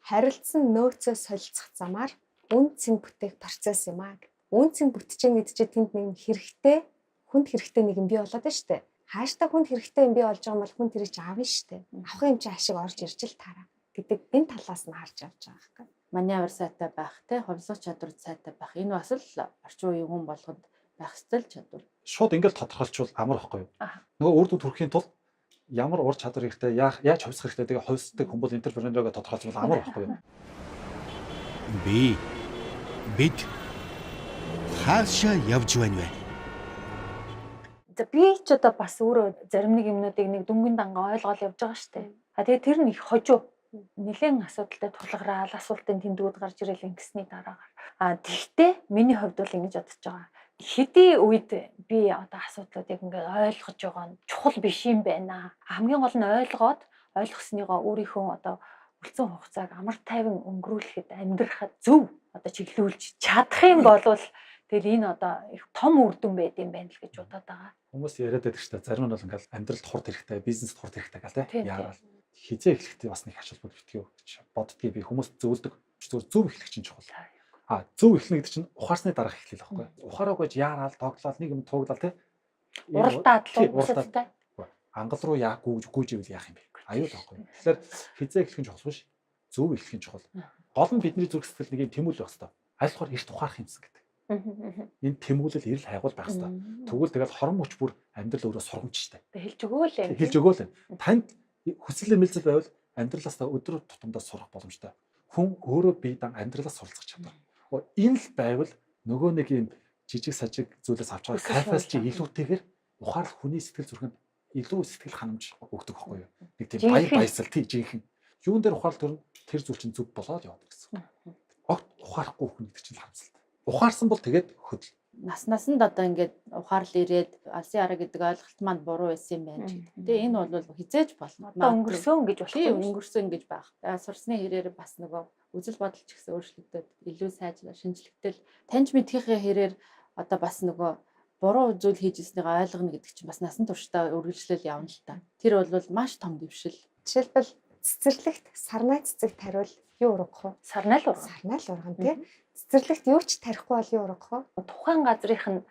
Speaker 3: харилцсан нөөцөө солилцох замаар үн цэн бүтээх процесс юм аа. Үн цэн бүтчихэн гэдэг чинь тэнд нэг хэрэгтэй, хүнд хэрэгтэй нэг юм бий болоод байна шүү дээ. Хааштай хүнд хэрэгтэй юм бий болж байгаа юм бол хүн тэрийг ч аавна шүү дээ. Авах юм чи ашиг орж ирж л таараа гэдэг энэ талаас нь харж авч байгаа хэрэг.
Speaker 4: Маневр сайтай байх те хувьсах чадвар сайтай байх. Энэ бас л орчин үеийн хүн болгонд байх ёстой чадвар.
Speaker 2: Шууд ингээл тодорхойлчвол амар байхгүй юу? Нөгөө үр дүнд хүрэхийн тулд ямар ур чадвар хэрэгтэй, яаж хувьсах хэрэгтэй тэгээ хувьсдаг хүн бол энтерпренергээ тодорхойлчвол амар байхгүй юу?
Speaker 5: Бид хаашаа явж байна вэ?
Speaker 1: За би ч одоо бас өөрөө зарим нэг юмнуудыг нэг дүнгийн дангаа ойлгоод явж байгаа шүү дээ. Тэгээ тэр нь их хожуу. Нэлээд асуудалтай тулгараал асуултын тэмдгүүд гарч ирэл ингэсний дараагаар. Тэгтээ миний хувьд бол ингэж бодож байгаа. Хэдий үед би одоо асуудлуудыг ингээд ойлгож байгаа нь чухал биш юм байна. Хамгийн гол нь ойлгосныгоо өөрийнхөө одоо үлцэн хугацааг амар тайван өнгөрүүлэхэд амьдрахад зөв одоо чиглүүлж чадах юм бол тэгэл энэ одоо их том үр дүн байд юм байна л гэж бодоод байгаа.
Speaker 2: Хүмүүс яриад байдаг шүү дээ. Зарим нь бол ингээл амьдралд хурд хэрэгтэй, бизнест хурд хэрэгтэй гал тий. Яагаад хизээ эхлэхдээ бас нэг ачаал битгий гэж боддгийг би хүмүүс зөвлөдөг. Зөв эхлэх чинь чухал. Зөв эхлэх гэдэг чинь ухаарсны дараах эхлэх байхгүй. Ухаараагүй яараал, тоглоал, нэг юм тууглал тий.
Speaker 1: Уралдаад л
Speaker 2: ангал руу яа гүйж ивэл яах юм бэ? Аюул байхгүй. Тэгэхээр хизээ эхлэх нь чухал биш. Зөв эхлэх нь чухал. Гол нь бидний зүрх сэтгэл нэг юм тэмүүлэл байх хэрэгтэй. Аль болохоор эрт ухаарах юмсан гэдэг. Энэ тэмүүлэл эрэл хайгуул байх хэрэгтэй. Тэгвэл тэгэл хорон мөч бүр амьдрал өөрөө сургамжтай.
Speaker 1: Хэлж өгөөл юм.
Speaker 2: Хэлж өгөөл юм. Танд хүсэл эмэлзэл байвал амьдралаас өдөр тутамдаа сурах боломжтой. Хүн өөрөө бие дан амьдралаас суралцах чадвар. Энэ л байвал нөгөө нэг юм жижиг сажиг зүйлээс авч байгаа кайфаас чи илүүтэйгээр ухаарлах хүний сэтгэл зүрхэнд илүү сэтгэл ханамж өгдөг байхгүй юу? Нэг тийм баясал тий жинхэнэ. Юун дээр ухаал төрн тэр зүйл чинь зүг болоод яваад гэсэн. Огт ухаарахгүй хүн гэдэг чинь харамсалтай. Ухаарсан бол тэгээд хөдөл.
Speaker 4: Наснаас нь одоо ингээд ухаарл ирээд алсын хараа гэдэг ойлголт маань буруу байсан юм байна ч гэдэг. Тэгээ энэ бол хизээж болно.
Speaker 1: Өнгөрсөн гэж болохгүй.
Speaker 4: Өнгөрсөн гэж байх. Сурсны хэрээр бас нөгөө үзэл бодол ч гэсэн өөрчлөгдөд илүү сайжраа шинжлэхтэл таньж мэдхийнхээ хэрээр одоо бас нөгөө буруу зүйл хийж ирснийг ойлгоно гэдэг чинь бас насан туршдаа үргэлжлэл явна л та. Тэр бол маш том дэвшил.
Speaker 3: Жишээлбэл цэцэрлэгт сарнай цэцэг тариул юу ургах вэ?
Speaker 1: Сарнай л ургах.
Speaker 3: Сарнай л ургана тий. Цэцэрлэгт юу ч тарихгүй бол юу ургах вэ?
Speaker 1: Тухайн газрынх нь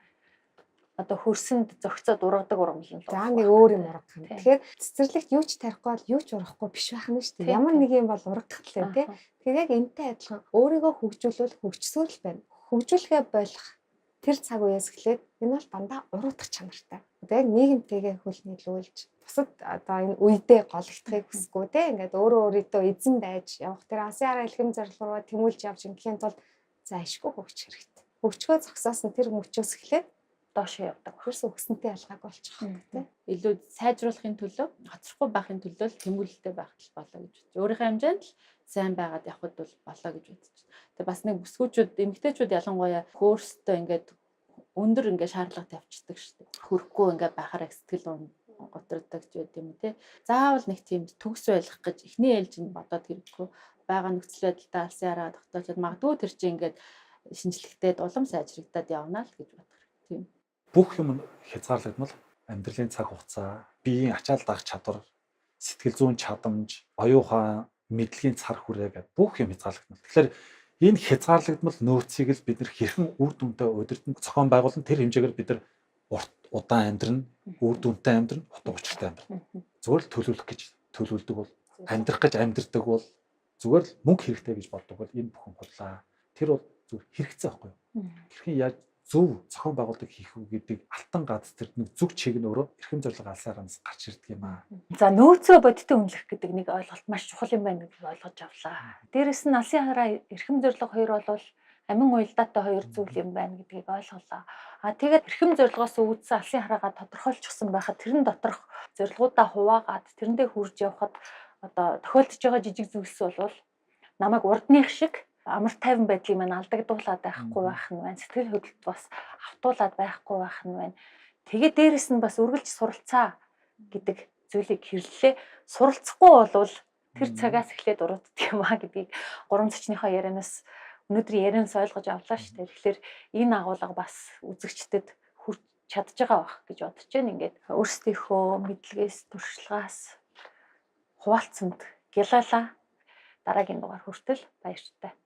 Speaker 1: одоо хөрсөнд зөгцөөд ургадаг ургамал нь.
Speaker 3: За нэг өөр юм ургах юм.
Speaker 1: Тийм.
Speaker 3: Тэгэхээр цэцэрлэгт юу ч тарихгүй бол юу ч ургахгүй биш байх нь шүү дээ.
Speaker 1: Тийм,
Speaker 3: Ямар
Speaker 1: тийм.
Speaker 3: нэг юм бол ургах талаа тий.
Speaker 1: Аха.
Speaker 3: Тэгэхээр яг энтэй адилхан өөрийгөө хөгжүүлвэл хөгжсөөр л байна. Хөгжүүлэхээ болох тэр цаг үеэс эхлээд энэ бол дандаа уруудах чанартай. Одоо яг нийгэмтэйгээ хөл нийлүүлж бусад одоо энэ үедээ гологдохыг хүсэхгүй тий. Ингээд өөрөө өөрийгөө эзэн байж явах тэр алсын хараа илхэм зорилгоо тэмүүлж явж ингээхийн тулд зайшгүй хөгжих хэрэгтэй. Хөгжгөө зогсоосон тэр мөчөөс эхлээд
Speaker 1: Доош явдаг.
Speaker 3: хөрс өгсөнтэй ялгааг болчих واخ тий.
Speaker 4: илүү сайжруулахын төлөө, хоцрохгүй байхын төлөө л тэмүүлэлтэй байх л болоо гэж бодчих. Өөрийнхөө хэмжээнд л сайн байгаад явхад бол болоо гэж бодчих. Тэгээ бас нэг бүсгүүчүүд, эмэгтэйчүүд ялангуяа хөрстөө ингээд өндөр ингээд шаардлага тавьчихдаг шүү дээ. Хөрөхгүй ингээд байхаараа сэтгэл готрдаг ч байд юм те. Заавал нэг тийм төгс байлгах гэж эхний ээлжинд бодоод хэрэггүй байгаа нөхцөл байдлаа алсын хараа тогтоочод магадгүй тэр чинь ингээд шинжлэхтэд улам сайжрагдаад явна л гэж бодох. Тийм.
Speaker 2: Бүх юм хязгаарлагдмал амьдралын цаг хугацаа, биеийн ачаал дагах чадвар, сэтгэл зүйн чадамж, оюухан, мэдлэгийн цар хүрээ гэдэг бүх юм хязгаарлагдмал. Тэгэхээр энэ хязгаарлагдмал нөөцийг л бид нэр хэрхэн үр дүнтэй удирдан зохион байгуулна, тэр хэмжээгээр бид нар урт удаан амьдрна, үр дүнтэй амьдрна, утга учиртай амьдрна. Зүгээр л төлөвлөх гэж төлөвлөдөг бол, амьдрах гэж амьдрдаг бол, зүгээр л мөнгө хэрэгтэй гэж боддог бол энэ бүхэн худлаа. Тэр бол зүгээр хэрэгцээ байхгүй юу? Хэрхэн яаж зөв зохион байгуулалт хийх үү гэдэг алтан гац тэр нэг зүг чиг нь өөрөө эрхэм зорилго алсаараас гарч ирдэг юм аа.
Speaker 1: За нөөцөө бодиттой үнэлэх гэдэг нэг ойлголт маш чухал юм байна гэж ойлгож авлаа. Дээрэс нь алсын хараа эрхэм зорилго хоёр бол амин уялдаатай хоёр зүйл юм байна гэдгийг ойлголоо. Тэгээд эрхэм зорилгоос үүдсэн алсын хараагаа тодорхойлчихсан байхад тэрэн доторх зорилгоудаа хуваагаад тэрэндээ хүрж явхад одоо тохиолдож байгаа жижиг зүйлс бол намайг урдных шиг амар тайван байдлыг маань алдагдуулаад байхгүй байх нь байна. Сэтгэл хөдлөлт бас автуулаад байхгүй байх нь байна. Тэгээд дээрэс нь бас үргэлж суралцаа гэдэг зүйлийг хэрлэлээ. Суралцахгүй бол тэр цагаас эхлээд урагддаг юм а гэдгийг гурван зочныхоо ярианаас өнөөдрийн ярианаас ойлгож авлаа шүү дээ. Тэгэхээр энэ агуулга бас үзэгчдэд хүрч чадж байгаа байх гэж бодож байна. Ингээд өөрсдийнхөө мэдлэгээс, туршлагаас хуваалцсанд гялалаа. Дараагийн дугаар хүртэл баяртай.